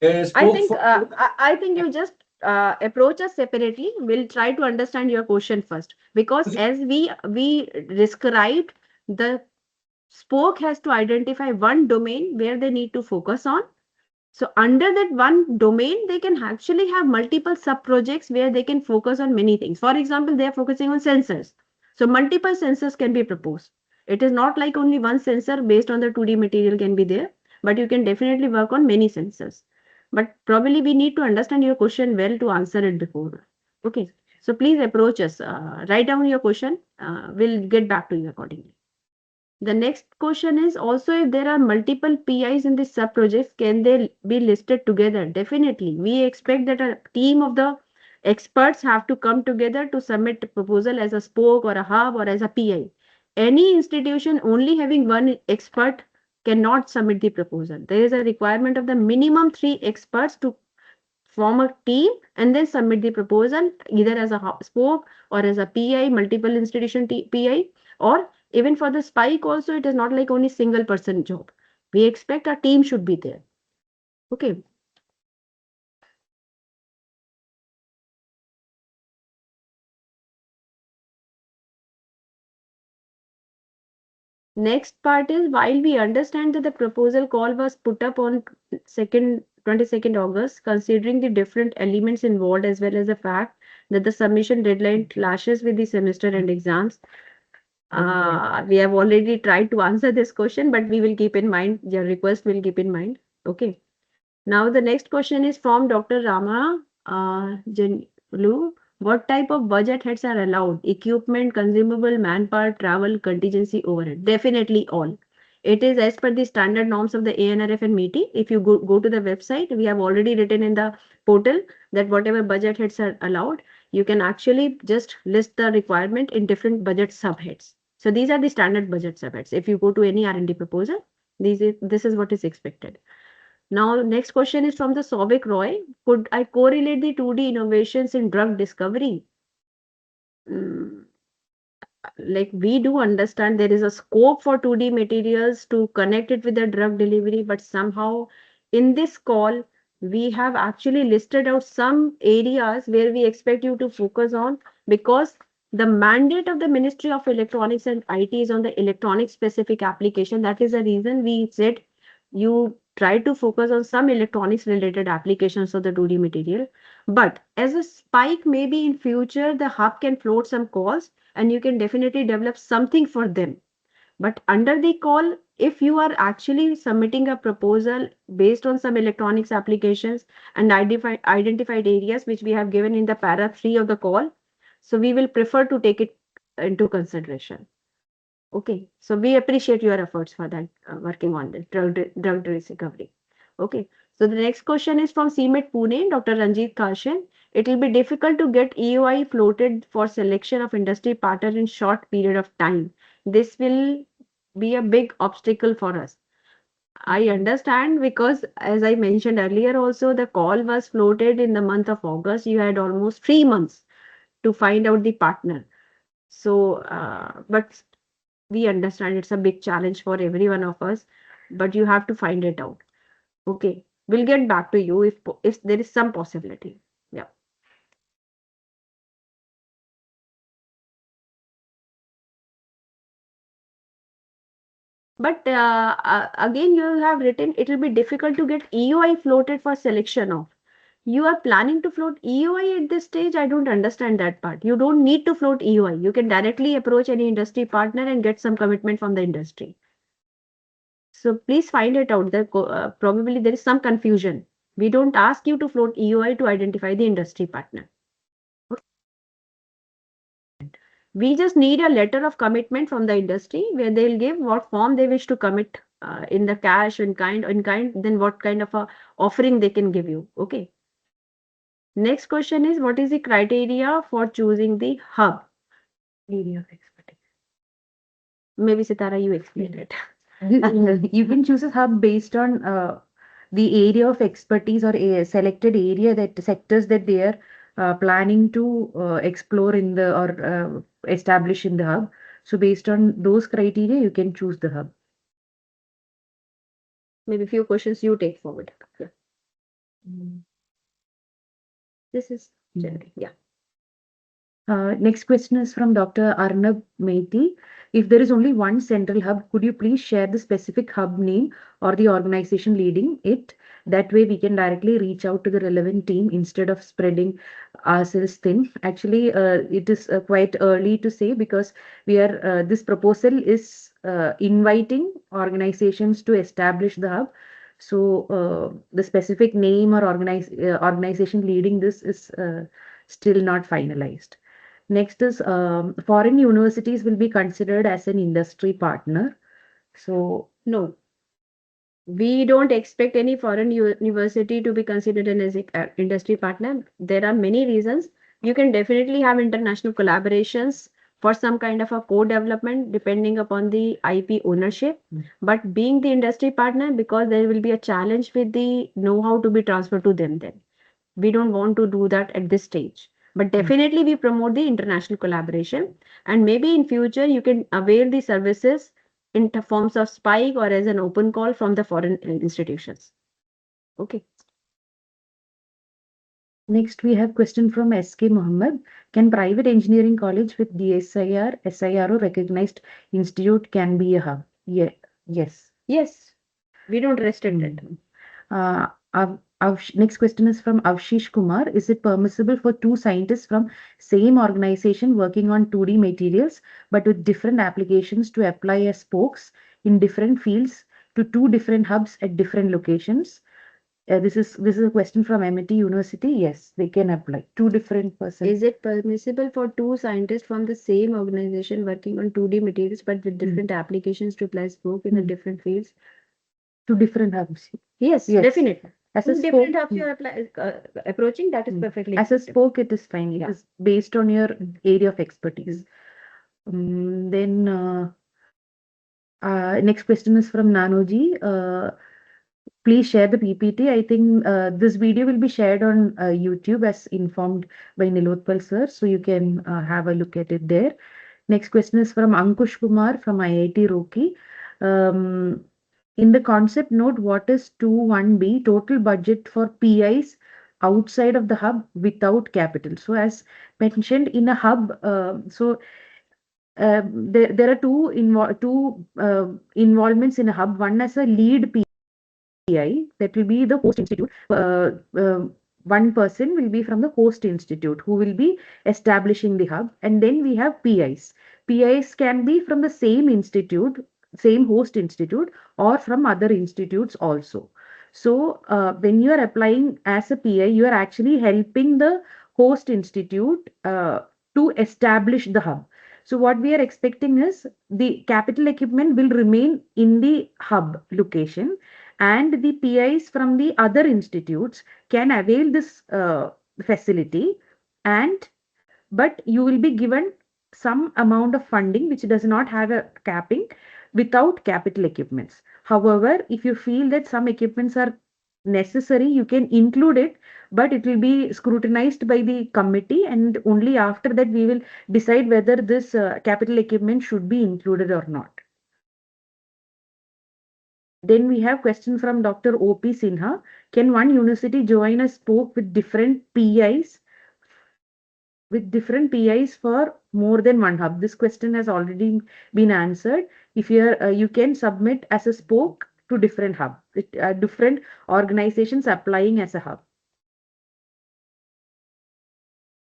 I think you just approach us separately. We'll try to understand your question first, because as we described, the spoke has to identify one domain where they need to focus on. So under that one domain, they can actually have multiple sub-projects where they can focus on many things. For example, they are focusing on sensors. So multiple sensors can be proposed. It is not like only one sensor based on the 2D material can be there, but you can definitely work on many sensors. But probably we need to understand your question well to answer it before. Okay, so please approach us. Write down your question. We'll get back to you accordingly. The next question is also, if there are multiple PIs in this sub-projects, can they be listed together? Definitely. We expect that a team of the experts have to come together to submit a proposal as a spoke or a hub or as a PI. Any institution only having one expert cannot submit the proposal. There is a requirement of the minimum 3 experts to form a team and then submit the proposal either as a spoke or as a PI, multiple institution PI, or even for the spike also, it is not like only single person job. We expect a team should be there. Okay. Next part is, while we understand that the proposal call was put up on 22nd August, considering the different elements involved as well as the fact that the submission deadline clashes with the semester and exams, we have already tried to answer this question, but we will keep in mind, your request will keep in mind. Okay. Now the next question is from Dr. Rama Janlu. What type of budget heads are allowed? Equipment, consumable, manpower, travel, contingency, overhead. Definitely all. It is as per the standard norms of the ANRF and MeitY. If you go to the website, we have already written in the portal that whatever budget heads are allowed, you can actually just list the requirement in different budget subheads. So these are the standard budget subheads. If you go to any R&D proposal, this is what is expected. Now, next question is from the Souvik Roy. Could I correlate the 2D innovations in drug discovery? Like, we do understand there is a scope for 2D materials to connect it with the drug delivery, but somehow in this call, we have actually listed out some areas where we expect you to focus on, because the mandate of the Ministry of Electronics and IT is on the electronic specific application. That is the reason we said you try to focus on some electronics related applications of the 2D material. But as a spike, maybe in future, the hub can float some calls and you can definitely develop something for them. But under the call, if you are actually submitting a proposal based on some electronics applications and identified areas which we have given in the para 3 of the call, so we will prefer to take it into consideration. Okay, so we appreciate your efforts for that, working on the drug discovery. Okay, so the next question is from CMET Pune, Dr. Ranjit Kashin. It will be difficult to get EOI floated for selection of industry partner in short period of time. this will be a big obstacle for us. I understand because, as I mentioned earlier, also the call was floated in the month of August. You had almost 3 months to find out the partner. So, but we understand it's a big challenge for every one of us, but you have to find it out. Okay, we'll get back to you if there is some possibility. Yeah. But again, you have written it will be difficult to get EOI floated for selection of. You are planning to float EOI at this stage? I don't understand that part. You don't need to float EOI. You can directly approach any industry partner and get some commitment from the industry. So please find it out. Probably there is some confusion. We don't ask you to float EOI to identify the industry partner. We just need a letter of commitment from the industry where they'll give what form they wish to commit in the cash, in kind, then what kind of a offering they can give you. Okay. Next question is, what is the criteria for choosing the hub? Area of expertise. Maybe Sitara, you explain it. You can choose a hub based on the area of expertise or a selected area that sectors that they are planning to explore in the or establish in the hub. So based on those criteria, you can choose the hub. Maybe a few questions you take forward. Yeah. This is generic. Yeah. Next question is from Dr. Arnab MeitY. If there is only one central hub, could you please share the specific hub name or the organization leading it? That way we can directly reach out to the relevant team instead of spreading ourselves thin. Actually, it is quite early to say because we are this proposal is inviting organizations to establish the hub. So the specific name or organization leading this is still not finalized. Next is foreign universities will be considered as an industry partner. So no, we don't expect any foreign university to be considered as an industry partner. There are many reasons. You can definitely have international collaborations for some kind of a co-development depending upon the IP ownership. But being the industry partner, because there will be a challenge with the know-how to be transferred to them then. We don't want to do that at this stage. But definitely we promote the international collaboration, and maybe in future you can avail the services in forms of spike or as an open call from the foreign institutions. Okay. Next we have question from SK Mohammed. Can private engineering college with DSIR, SIRO recognized institute can be a hub? Yeah. Yes. Yes. We don't restrict it. Next question is from Avshish Kumar. Is it permissible for two scientists from same organization working on 2D materials but with different applications to apply as spokes in different fields to two different hubs at different locations? This is a question from MIT University. Yes, they can apply. Two different persons. Is it permissible for two scientists from the same organization working on 2D materials but with different applications to apply spoke in the different fields? Two different hubs. Yes, definitely. As a different spoke, hubs you are approaching, that is perfectly as a acceptable. spoke, it is fine. It is based on your area of expertise. Then next question is from Nanoji. Please share the PPT. I think this video will be shared on YouTube as informed by Nilotpal sir. So you can have a look at it there. Next question is from Ankush Kumar from IIT Roorkee. In the concept note, what is 2.1b total budget for PIs outside of the hub without capital? So as mentioned in a hub, there are two involvements in a hub. One as a lead PI, that will be the host institute. One person will be from the host institute who will be establishing the hub. And then we have PIs. PIs can be from the same institute, same host institute, or from other institutes also. So when you are applying as a PI, you are actually helping the host institute to establish the hub. So what we are expecting is the capital equipment will remain in the hub location, and the PIs from the other institutes can avail this facility, but you will be given some amount of funding which does not have a capping without capital equipments. However, if you feel that some equipments are necessary, you can include it, but it will be scrutinized by the committee, and only after that we will decide whether this capital equipment should be included or not. Then we have question from Dr. O.P. Sinha. Can one university join a spoke with different PIs for more than one hub? This question has already been answered. If you can submit as a spoke to different hub, different organizations applying as a hub.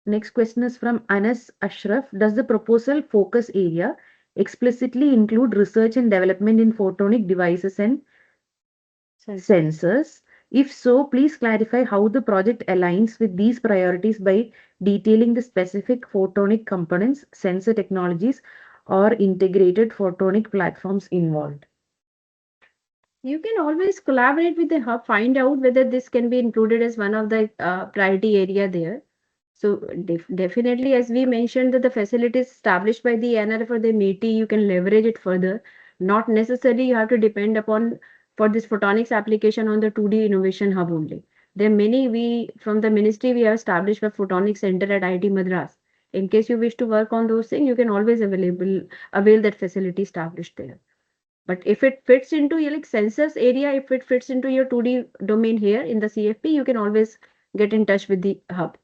Next question is from Anas Ashraf. Does the proposal focus area explicitly include research and development in photonic devices and sensors? If so, please clarify how the project aligns with these priorities by detailing the specific photonic components, sensor technologies, or integrated photonic platforms involved. You can always collaborate with the hub, find out whether this can be included as one of the priority area there. So definitely, as we mentioned, that the facility is established by the ANRF or the MeitY, you can leverage it further. Not necessarily you have to depend upon for this photonics application on the 2D innovation hub only. There are many, from the ministry, we have established a photonics center at IIT Madras. In case you wish to work on those things, you can always avail that facility established there. But if it fits into your like sensors area, if it fits into your 2D domain here in the CFP, you can always get in touch with the hub.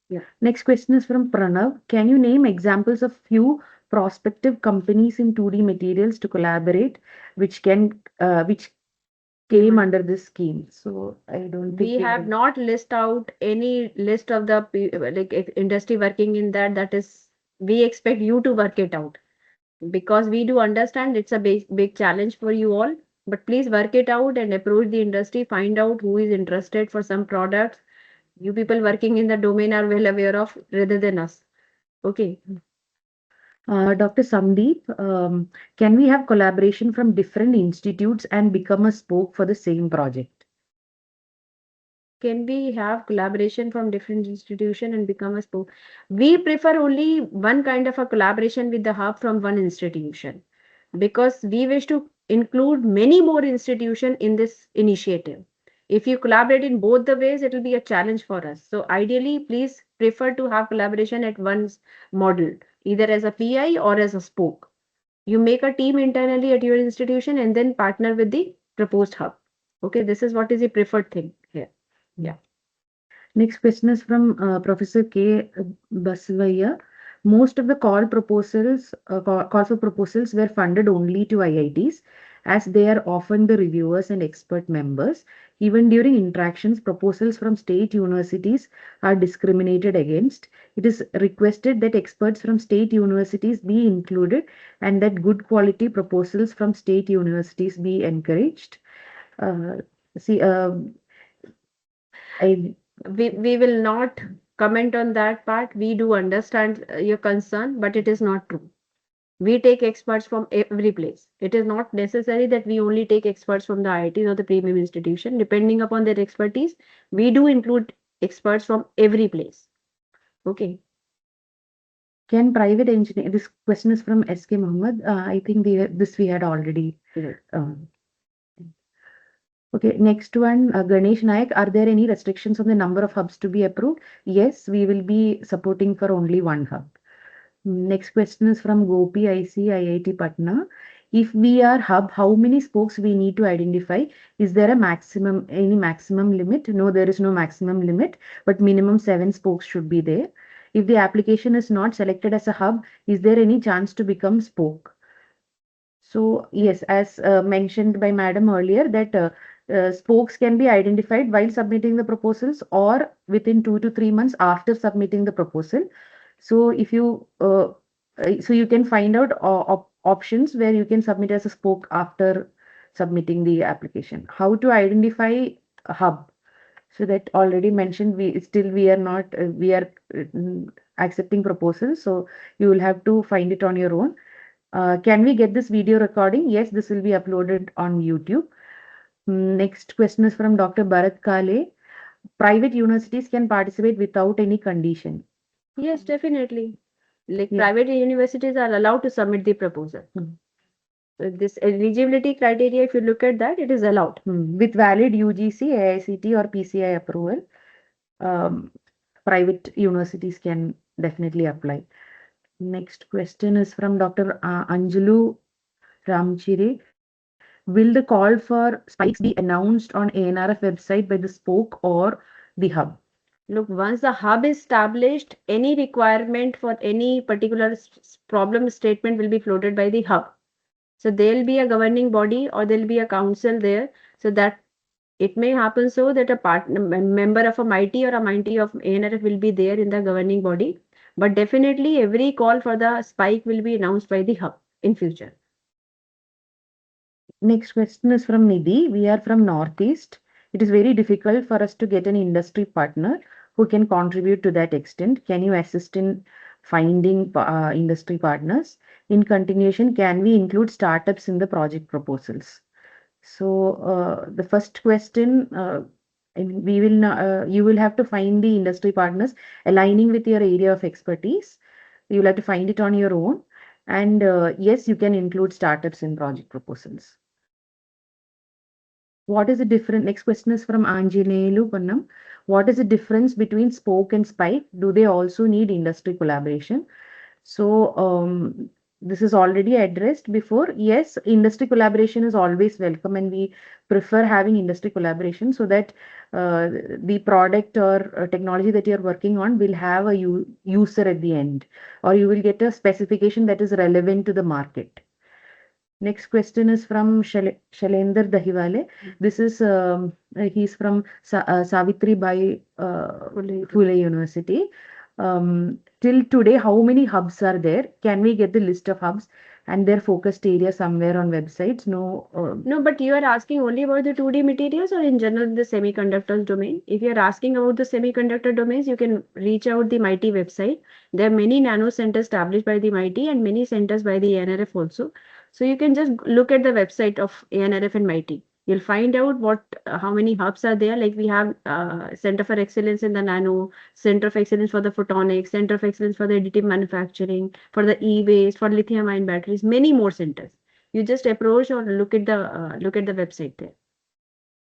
Yeah. Next question is from Pranav. Can you name examples of few prospective companies in 2D materials to collaborate, which came under this scheme? So I don't think we have not list out any list of the like industry working in that. That is, we expect you to work it out, because we do understand it's a big challenge for you all. But please work it out and approach the industry, find out who is interested for some products. You people working in the domain are well aware of rather than us. Okay. Dr. Sandeep, can we have collaboration from different institutes and become a spoke for the same project? Can we have collaboration from different institutions and become a spoke? We prefer only one kind of a collaboration with the hub from one institution, because we wish to include many more institutions in this initiative. If you collaborate in both the ways, it will be a challenge for us. So ideally, please prefer to have collaboration at one model, either as a PI or as a spoke. You make a team internally at your institution and then partner with the proposed hub. Okay, this is what is the preferred thing here. Yeah. Next question is from Professor K. Basavaya. Most of the calls for proposals were funded only to IITs, as they are often the reviewers and expert members. Even during interactions, proposals from state universities are discriminated against. It is requested that experts from state universities be included and that good quality proposals from state universities be encouraged. We will not comment on that part. We do understand your concern, but it is not true. We take experts from every place. It is not necessary that we only take experts from the IITs or the premium institution. Depending upon their expertise, we do include experts from every place. Okay. Can private engineer, this question is from SK Mohammed. I think this we had already. Okay, next one, Ganesh Nayak. Are there any restrictions on the number of hubs to be approved? Yes, we will be supporting for only one hub. Next question is from Gopi IC, IIT Patna. If we are hub, how many spokes we need to identify? Is there any maximum limit? No, there is no maximum limit, but minimum 7 spokes should be there. If the application is not selected as a hub, is there any chance to become spoke? So yes, as mentioned by Madam earlier, that spokes can be identified while submitting the proposals or within 2 to 3 months after submitting the proposal. So if you you can find out options where you can submit as a spoke after submitting the application. How to identify a hub? So that already mentioned, we are accepting proposals. So you will have to find it on your own. Can we get this video recording? Yes, this will be uploaded on YouTube. Next question is from Dr. Bharat Kale. Private universities can participate without any condition. Yes, definitely. Like Yeah. private universities are allowed to submit the proposal. So this eligibility criteria, if you look at that, it is allowed. With valid UGC, AICT or PCI approval, private universities can definitely apply. Next question is from Dr. Anjulu Ramchire. Will the call for spikes be announced on ANRF website by the spoke or the hub? Look, once the hub is established, any requirement for any particular problem statement will be floated by the hub. So there'll be a governing body or there'll be a council there. So that it may happen so that a member of a MeitY or a MeitY of ANRF will be there in the governing body. But definitely every call for the spike will be announced by the hub in future. Next question is from Nidhi. We are from Northeast. It is very difficult for us to get an industry partner who can contribute to that extent. Can you assist in finding industry partners? In continuation, can we include startups in the project proposals? So the first question, we will you will have to find the industry partners aligning with your area of expertise. You will have to find it on your own. And yes, you can include startups in project proposals. What is the difference? Next question is from Anjaneyulu Pannam. What is the difference between spoke and spike? Do they also need industry collaboration? So this is already addressed before. Yes, industry collaboration is always welcome, and we prefer having industry collaboration so that the product or technology that you're working on will have a user at the end, or you will get a specification that is relevant to the market. Next question is from Shailendra Dahiwale. This is he's from Savitri Bai Phule University. Till today, how many hubs are there? Can we get the list of hubs and their focused area somewhere on websites? No. No, but you are asking only about the 2D materials or in general the semiconductors domain? If you are asking about the semiconductor domains, you can reach out the MeitY website. There are many nano centers established by the MeitY and many centers by the ANRF also. So you can just look at the website of ANRF and MeitY. You'll find out how many hubs are there. Like we have Center for Excellence in the Nano, Center of Excellence for the Photonics, Center of Excellence for the Additive Manufacturing, for the e-waste, for lithium-ion batteries, many more centers. You just approach or look at the website there.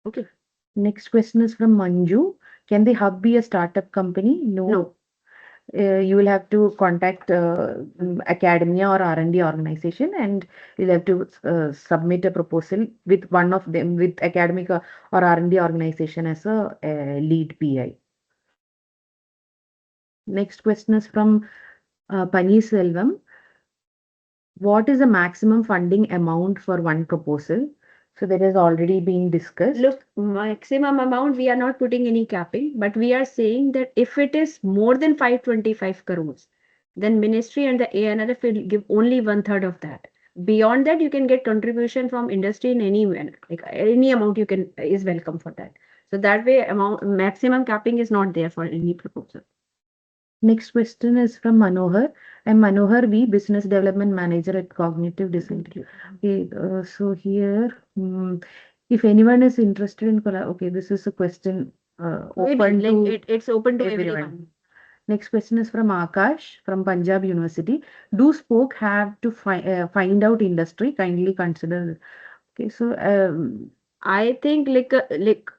Okay. Next question is from Manju. Can the hub be a startup company? No. You will have to contact academia or R&D organization, and you'll have to submit a proposal with one of them, with academic or R&D organization as a lead PI. Next question is from Pani Selvam. What is the maximum funding amount for one proposal? So that has already been discussed. Look, maximum amount, we are not putting any capping, but we are saying that if it is more than 525 crores, then ministry and the ANRF will give only 1/3 of that. Beyond that, you can get contribution from industry in any manner, like any amount you can is welcome for that. So that way, maximum capping is not there for any proposal. Next question is from Manohar. I'm Manohar V, Business Development Manager at Cognitive Design. Okay, so here, if anyone is interested in okay, this is a question open to it's open to everyone. Next question is from Akash from Punjab University. Do spoke have to find out industry? Kindly consider. Okay, so I think like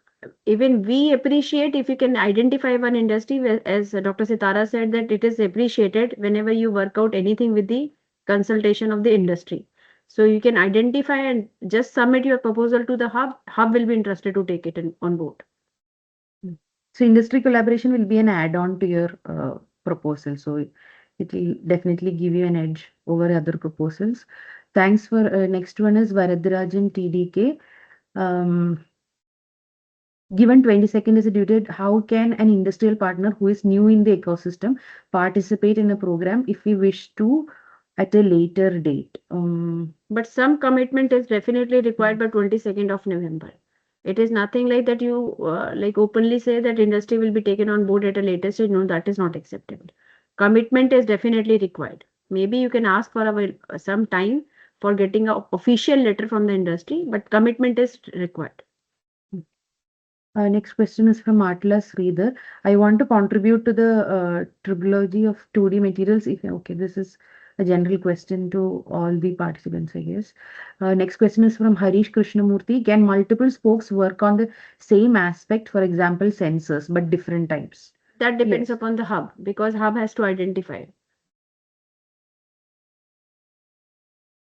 even we appreciate if you can identify one industry, as Dr. Sitara said, that it is appreciated whenever you work out anything with the consultation of the industry. So you can identify and just submit your proposal to the hub. Hub will be interested to take it on board. So industry collaboration will be an add-on to your proposal. So it will definitely give you an edge over other proposals. Thanks for next one is Varadarajan TDK. Given 22nd is due date, how can an industrial partner who is new in the ecosystem participate in a program if we wish to at a later date? But some commitment is definitely required by 22nd of November. It is nothing like that you like openly say that industry will be taken on board at a later stage. No, that is not acceptable. Commitment is definitely required. Maybe you can ask for some time for getting an official letter from the industry, but commitment is required. Next question is from Atlas Reader. I want to contribute to the tribology of 2D materials. Okay, this is a general question to all the participants, I guess. Next question is from Harish Krishnamurthy. Can multiple spokes work on the same aspect, for example, sensors, but different types? That depends Yes. upon the hub, because hub has to identify.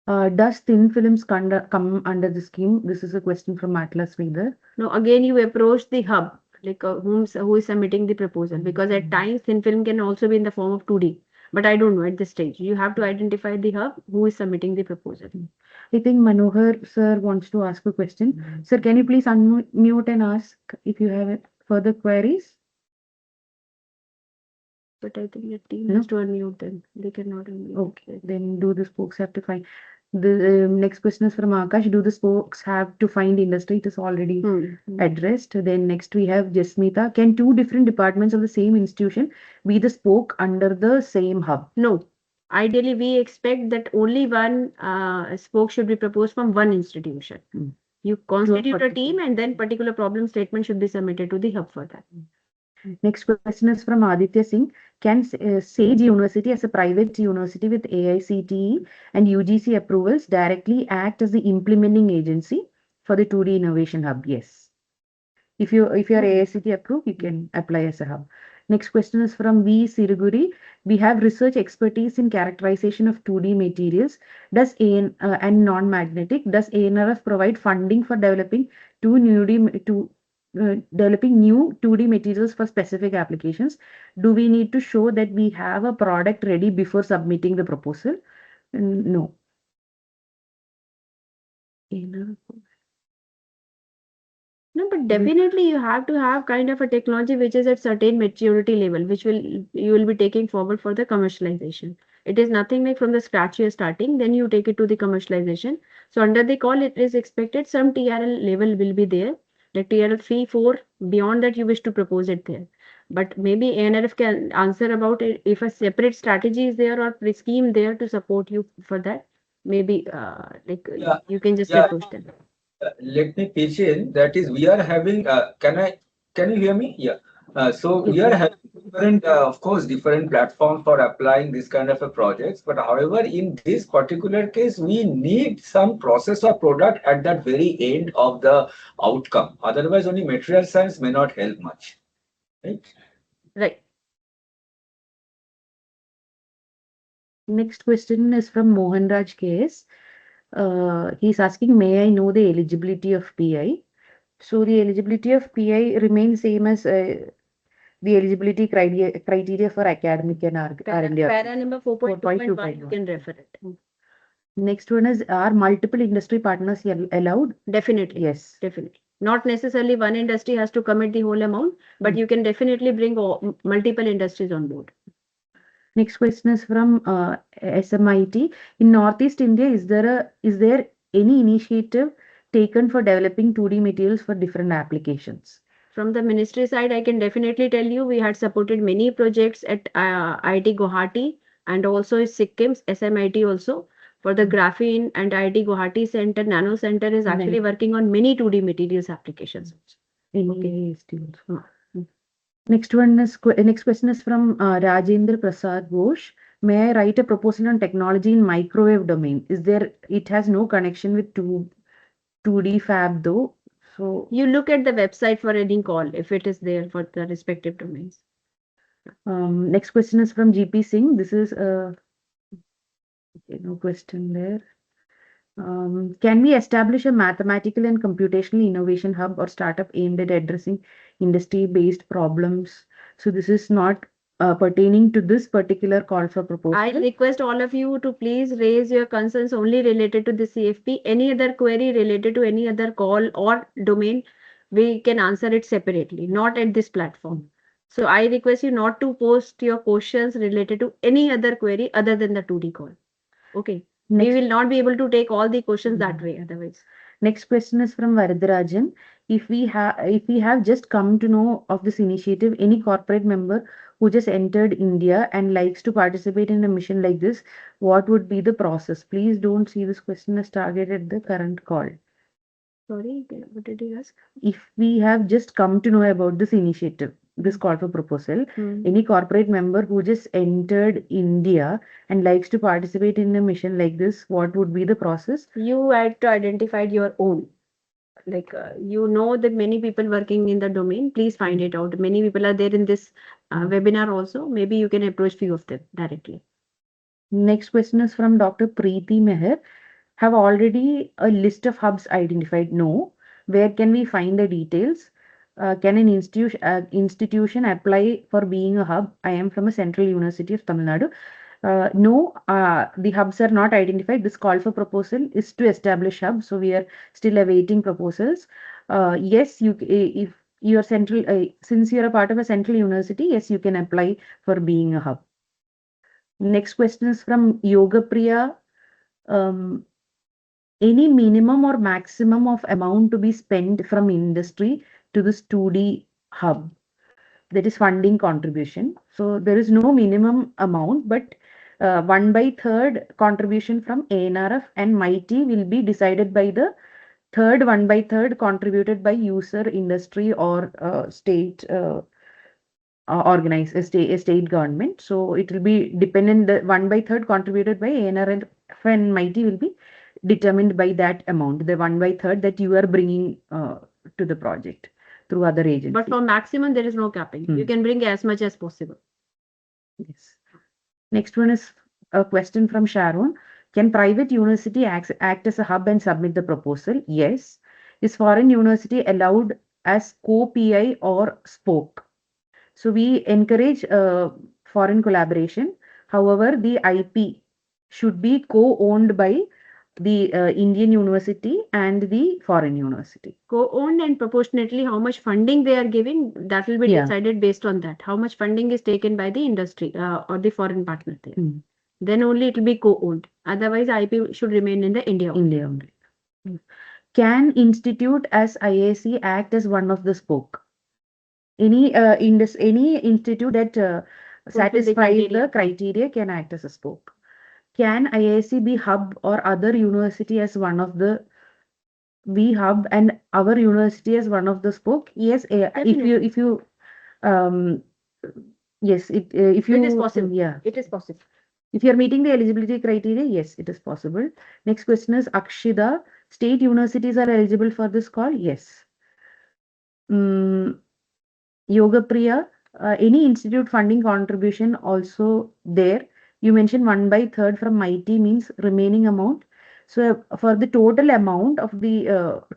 Does thin films come under the scheme? This is a question from Atlas Reader. No, again, you approach the hub, like who is submitting the proposal, because at times thin film can also be in the form of 2D. But I don't know at this stage. You have to identify the hub who is submitting the proposal. I think Manohar sir wants to ask a question. Sir, can you please unmute and ask if you have further queries? But I think the team No? has to unmute them. They cannot unmute. Okay, then do the spokes have to find? The next question is from Akash. Do the spokes have to find industry? It is already addressed. Then next we have Jasmita. Can two different departments of the same institution be the spoke under the same hub? No. Ideally, we expect that only one spoke should be proposed from one institution. You constitute a team and then particular problem statement should be submitted to the hub for that. Next question is from Aditya Singh. Can Sage University, as a private university with AICTE and UGC approvals, directly act as the implementing agency for the 2D Innovation Hub? Yes. If you are AICTE approved, you can apply as a hub. Next question is from V. Siruguri. We have research expertise in characterization of 2D materials. Does and non-magnetic. Does ANRF provide funding for developing developing new 2D materials for specific applications? Do we need to show that we have a product ready before submitting the proposal? No. No, but definitely you have to have kind of a technology which is at certain maturity level, which you will be taking forward for the commercialization. It is nothing like from the scratch you're starting, then you take it to the commercialization. So under the call, it is expected some TRL level will be there, like TRL 3, 4, beyond that you wish to propose it there. But maybe ANRF can answer about it if a separate strategy is there or scheme there to support you for that. Maybe you can just approach them. Let me pitch in. That is, we are having. Can you hear me? Yeah. So we are having different, of course, different platforms for applying this kind of a projects. But however, in this particular case, we need some process or product at that very end of the outcome. Otherwise, only material science may not help much. Right. Right. Next question is from Mohanraj KS. He's asking, may I know the eligibility of PI? So the eligibility of PI remains same as the eligibility criteria for academic and R&D. Para number 4.2.1, you can refer it. Next one is, are multiple industry partners allowed? Definitely. Yes. Definitely. Not necessarily one industry has to commit the whole amount, but you can definitely bring multiple industries on board. Next question is from SMIT. In Northeast India, is there any initiative taken for developing 2D materials for different applications? From the ministry side, I can definitely tell you we had supported many projects at IIT Guwahati and also Sikkim's SMIT also. For the graphene and IIT Guwahati Center, Nano Center is actually working on many 2D materials applications. Next question is from Rajendra Prasad Ghosh. May I write a proposal on technology in microwave domain? It has no connection with 2D fab though. So you look at the website for any call if it is there for the respective domains. Next question is from GP Singh. This is no question there. Can we establish a mathematical and computational innovation hub or startup aimed at addressing industry-based problems? So this is not pertaining to this particular call for proposal. I request all of you to please raise your concerns only related to the CFP. Any other query related to any other call or domain, we can answer it separately, not at this platform. So I request you not to post your questions related to any other query other than the 2D call. Okay. We will not be able to take all the questions that way otherwise. Next question is from Varadarajan. If we have just come to know of this initiative, any corporate member who just entered India and likes to participate in a mission like this, what would be the process? Please don't see this question as targeted at the current call. Sorry, what did you ask? If we have just come to know about this initiative, this call for proposal, any corporate member who just entered India and likes to participate in a mission like this, what would be the process? You had to identify your own. Like, you know that many people working in the domain, please find it out. Many people are there in this webinar also. Maybe you can approach few of them directly. Next question is from Dr. Preeti Meher. Have already a list of hubs identified? No. Where can we find the details? Can an institution apply for being a hub? I am from a Central University of Tamil Nadu. No, the hubs are not identified. This call for proposal is to establish hubs. So we are still awaiting proposals. Yes, if you are central, since you are a part of a Central University, yes, you can apply for being a hub. Next question is from Yoga Priya. Any minimum or maximum of amount to be spent from industry to this 2D hub? That is funding contribution. So there is no minimum amount, but 1/3 contribution from ANRF and MeitY will be decided by the third 1/3 contributed by user, industry, or state organized a state government. So it will be dependent. The 1/3 contributed by ANRF and MeitY will be determined by that amount, the 1/3 that you are bringing to the project through other agencies. But for maximum, there is no capping. You can bring as much as possible. Yes. Next one is a question from Sharon. Can private university act as a hub and submit the proposal? Yes. Is foreign university allowed as co-PI or spoke? So we encourage foreign collaboration. However, the IP should be co-owned by the Indian university and the foreign university. Co-owned, and proportionately how much funding they are giving, that will be decided based on that. How much funding is taken by the industry or the foreign partner there. Then only it will be co-owned. Otherwise, IP should remain in the India only. Can institute as IISc act as one of the spoke? Any institute that satisfies the criteria can act as a spoke. Can IISc be hub or other university as one of the hub and our university as one of the spoke? Yes, if you yes, if you, it is possible. Yeah, it is possible. If you are meeting the eligibility criteria, yes, it is possible. Next question is Akshida. State universities are eligible for this call? Yes. Yoga Priya, any institute funding contribution also there? You mentioned 1/3 from MeitY means remaining amount. So for the total amount of the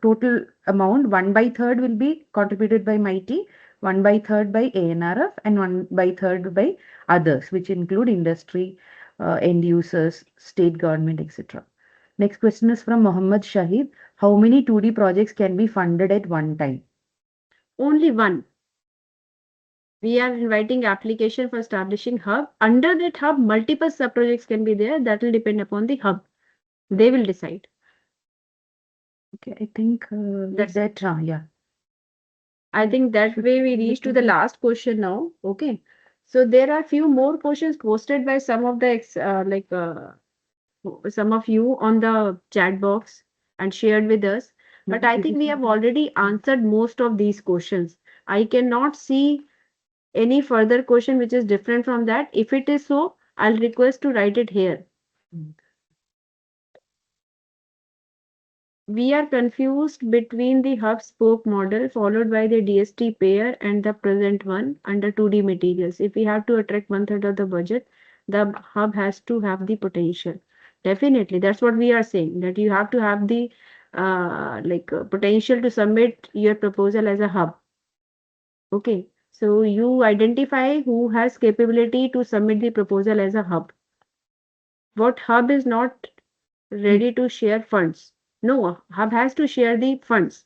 total amount, 1/3 will be contributed by MeitY, 1/3 by ANRF, and 1/3 by others, which include industry, end users, state government, etc. Next question is from Mohammed Shahid. How many 2D projects can be funded at one time? Only one. We are inviting application for establishing hub. Under that hub, multiple sub-projects can be there. That will depend upon the hub. They will decide. Okay, I think That's that. Yeah. I think that way we reach to the last question now. Okay. So there are few more questions posted by some of the some of you on the chat box and shared with us. But I think we have already answered most of these questions. I cannot see any further question which is different from that. If it is so, I'll request to write it here. We are confused between the hub spoke model followed by the DST pair and the present one under 2D materials. If we have to attract 1/3 of the budget, the hub has to have the potential. Definitely, that's what we are saying, that you have to have the potential to submit your proposal as a hub. Okay. So you identify who has capability to submit the proposal as a hub. What hub is not ready to share funds? No, hub has to share the funds.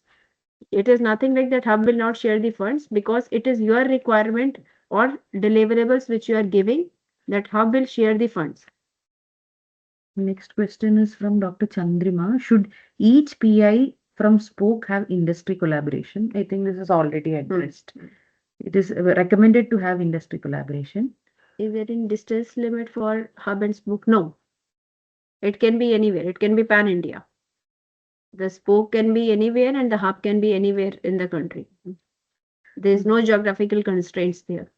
It is nothing like that hub will not share the funds, because it is your requirement or deliverables which you are giving that hub will share the funds. Next question is from Dr. Chandrima. Should each PI from spoke have industry collaboration? I think this is already addressed. It is recommended to have industry collaboration. Is there any distance limit for hub and spoke? No. It can be anywhere. It can be pan-India. The spoke can be anywhere and the hub can be anywhere in the country. There is no geographical constraints there.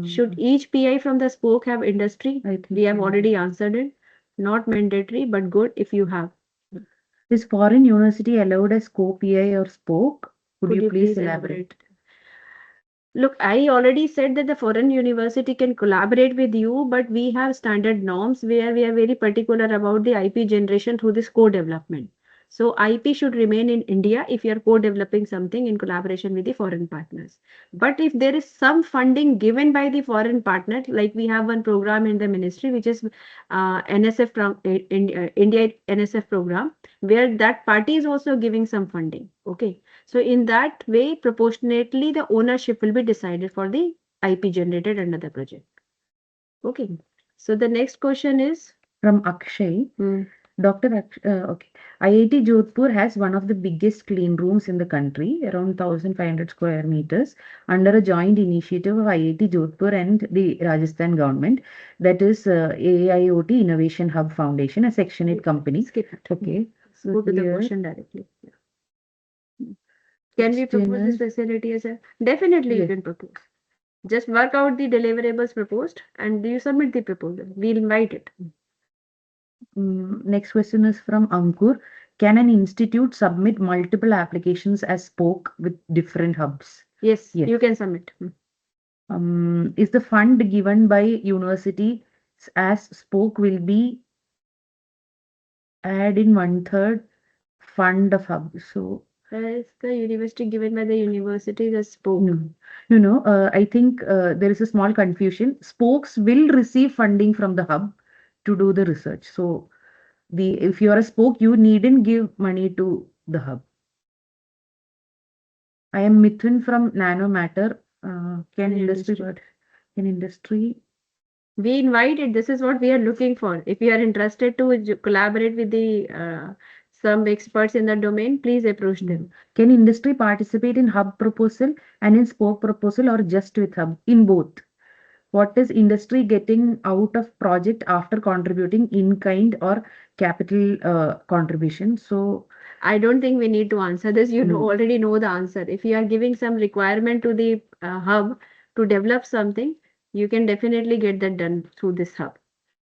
Should each PI from the spoke have industry? We have already answered it. Not mandatory, but good if you have. Is foreign university allowed as co-PI or spoke? Could you please elaborate? Look, I already said that the foreign university can collaborate with you, but we have standard norms where we are very particular about the IP generation through this co-development. So IP should remain in India if you are co-developing something in collaboration with the foreign partners. But if there is some funding given by the foreign partner, like we have one program in the ministry, which is NSF from India NSF program, where that party is also giving some funding. Okay. So in that way, proportionately, the ownership will be decided for the IP generated under the project. Okay. So the next question is from Akshay. Dr. Okay. IIT Jodhpur has one of the biggest clean rooms in the country, around 1,500 square meters, under a joint initiative of IIT Jodhpur and the Rajasthan government. That is AIoT Innovation Hub Foundation, a Section 8 company. Skip it. Okay. So go to the question directly. Yeah. Can we propose this facility as a? Definitely you can propose. Just work out the deliverables proposed and you submit the proposal. We'll invite it. Next question is from Ankur. Can an institute submit multiple applications as spoke with different hubs? Yes. You can submit. Is the fund given by university as spoke will be add in 1/3 fund of hub? So is the university given by the university as spoke? No. I think there is a small confusion. Spokes will receive funding from the hub to do the research. So if you are a spoke, you needn't give money to the hub. I am Mithun from Nano Matter. Can industry? We invited. This is what we are looking for. If you are interested to collaborate with the some experts in the domain, please approach them. Can industry participate in hub proposal and in spoke proposal or just with hub? In both. What is industry getting out of project after contributing in kind or capital contribution? So I don't think we need to answer this. You already know the answer. If you are giving some requirement to the hub to develop something, you can definitely get that done through this hub.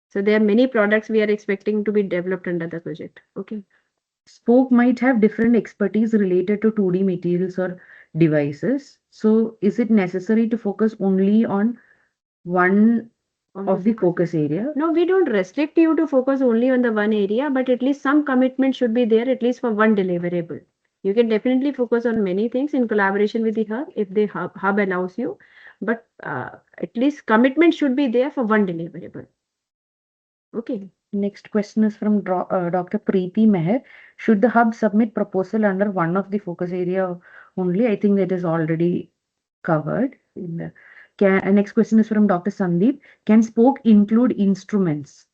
So there are many products we are expecting to be developed under the project. Okay. Spoke might have different expertise related to 2D materials or devices. So is it necessary to focus only on one of the focus area? No, we don't restrict you to focus only on the one area, but at least some commitment should be there, at least for one deliverable. You can definitely focus on many things in collaboration with the hub if the hub allows you, but at least commitment should be there for one deliverable. Okay. Next question is from Dr. Preeti Meher. Should the hub submit proposal under one of the focus area only? I think that is already covered. Next question is from Dr. Sandeep. Can spoke include instruments?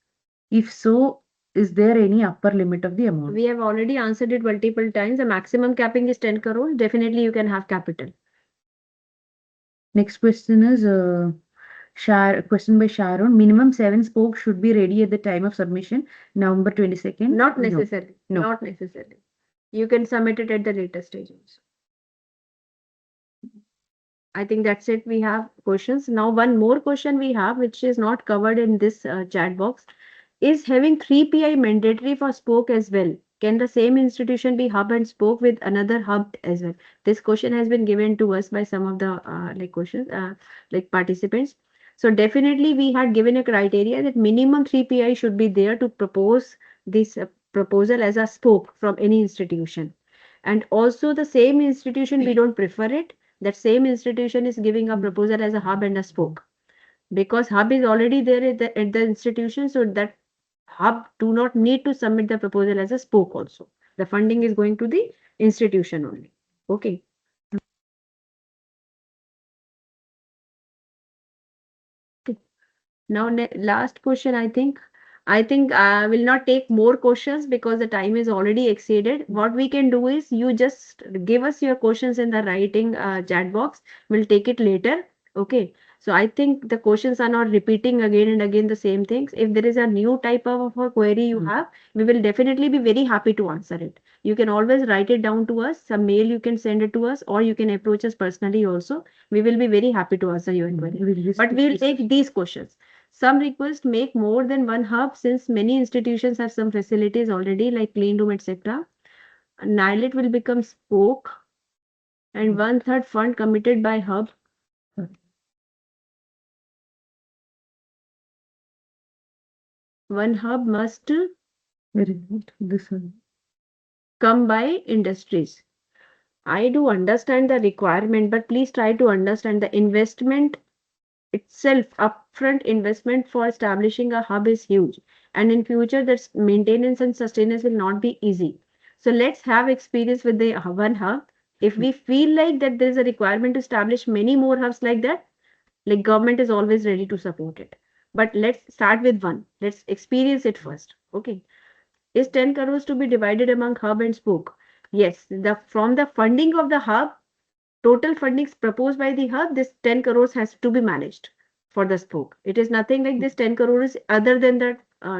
If so, is there any upper limit of the amount? We have already answered it multiple times. The maximum capping is 10 crore. Definitely you can have capital. Next question is question by Sharon. Minimum 7 spokes should be ready at the time of submission, November 22nd. Not necessarily. No. Not necessarily. You can submit it at the later stage also. I think that's it. We have questions. Now, one more question we have, which is not covered in this chat box. Is having 3 PI mandatory for spoke as well? Can the same institution be hub and spoke with another hub as well? This question has been given to us by some of the participants. So definitely we had given a criteria that minimum 3 PI should be there to propose this proposal as a spoke from any institution. And also the same institution, we don't prefer it. That same institution is giving a proposal as a hub and a spoke. Because hub is already there at the institution, so that hub do not need to submit the proposal as a spoke also. The funding is going to the institution only. Okay. Now, last question, I think I will not take more questions because the time is already exceeded. What we can do is you just give us your questions in the writing chat box. We'll take it later. Okay. So I think the questions are not repeating again and again the same things. If there is a new type of a query you have, we will definitely be very happy to answer it. You can always write it down to us, some mail you can send it to us, or you can approach us personally also. We will be very happy to answer your inquiry. But we will take these questions. Some requests make more than one hub, since many institutions have some facilities already like clean room, etc. NILET will become spoke, and 1/3 fund committed by hub. One hub must come by industries. I do understand the requirement, but please try to understand the investment itself. Upfront investment for establishing a hub is huge, and in future that maintenance and sustenance will not be easy. So let's have experience with the one hub. If we feel like that there is a requirement to establish many more hubs like that, like government is always ready to support it. But let's start with one. Let's experience it first. Okay. Is 10 crores to be divided among hub and spoke? Yes. From the funding of the hub, total fundings proposed by the hub, this 10 crores has to be managed for the spoke. It is nothing like this 10 crores other than the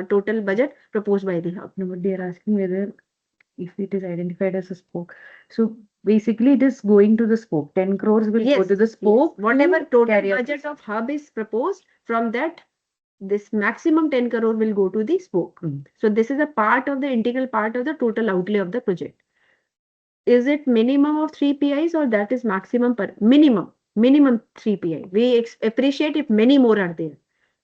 total budget proposed by the hub. No, but they are asking whether if it is identified as a spoke. So basically it is going to the spoke. 10 crores will go to the spoke. Yes. Whatever total budget of hub is proposed, from that this maximum 10 crore will go to the spoke. So this is a part of the integral part of the total outlay of the project. Is it minimum of 3 PIs or that is maximum per minimum 3 PI? We appreciate if many more are there,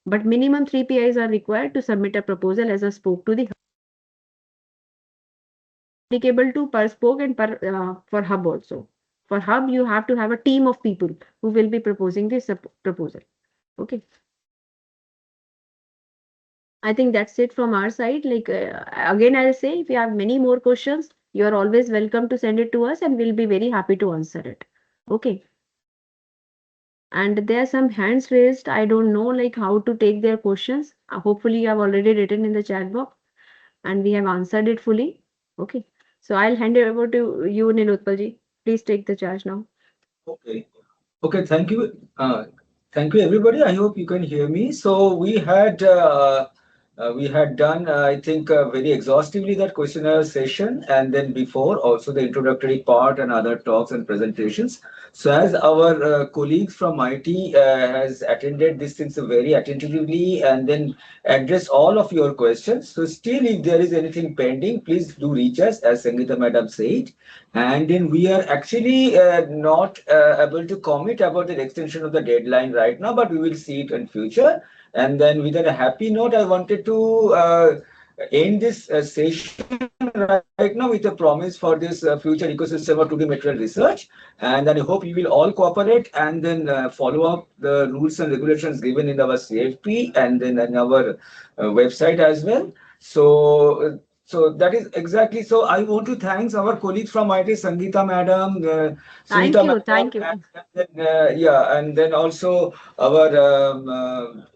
but minimum 3 PIs are required to submit a proposal as a spoke to the hub. Applicable to per spoke and for hub also. For hub, you have to have a team of people who will be proposing this proposal. Okay. I think that's it from our side. Like again, I'll say if you have many more questions, you are always welcome to send it to us and we'll be very happy to answer it. Okay. And there are some hands raised. I don't know like how to take their questions. Hopefully you have already written in the chat box and we have answered it fully. Okay. So I'll hand it over to you, Nilotpalji. Please take the charge now. Okay. Okay. Thank you. Thank you, everybody. I hope you can hear me. So we had done, I think, very exhaustively that questionnaire session, and then before also the introductory part and other talks and presentations. So as our colleagues from MeitY has attended these things very attentively and then address all of your questions. So still, if there is anything pending, please do reach us, as Sangeeta Madam said. And then we are actually not able to commit about the extension of the deadline right now, but we will see it in future. And then with a happy note, I wanted to end this session right now with a promise for this future ecosystem of 2D material research. And then I hope you will all cooperate and then follow up the rules and regulations given in our CFP and then in our website as well. So that is exactly. So I want to thank our colleagues from MeitY, Sangeeta Madam, Thank you. And then also our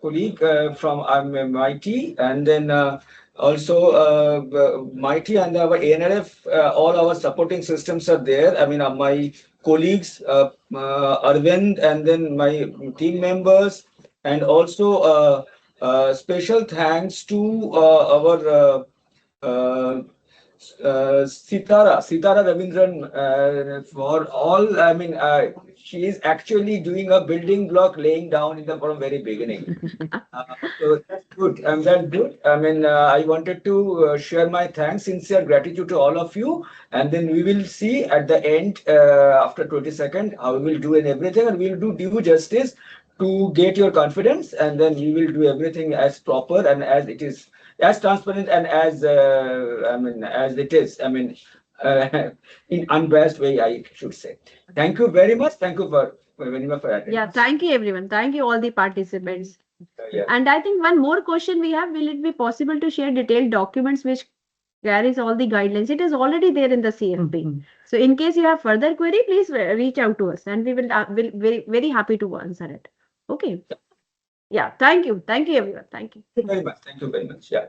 colleague from MeitY, and then also MeitY and our ANRF. All our supporting systems are there. I mean, my colleagues, Arvind, and then my team members, and also special thanks to our Sitara Ravindran for all. I mean, she is actually doing a building block laying down from very beginning. So that's good. That's good. I mean, I wanted to share my thanks, sincere gratitude to all of you, and then we will see at the end after 22nd how we will do and everything, and we will do due justice to get your confidence, and then we will do everything as proper and as it is. As transparent and as as it is. I mean, in unbiased way, I should say. Thank you very much. Thank you for attending. Yeah, thank you, everyone. Thank you, all the participants. And I think one more question we have: will it be possible to share detailed documents which carries all the guidelines? It is already there in the CFP. So, in case you have further query, please reach out to us, and we will very happy to answer it. Okay. Yeah, thank you. Thank you, everyone. Thank you. Thank you very much. Thank you very much. Yeah.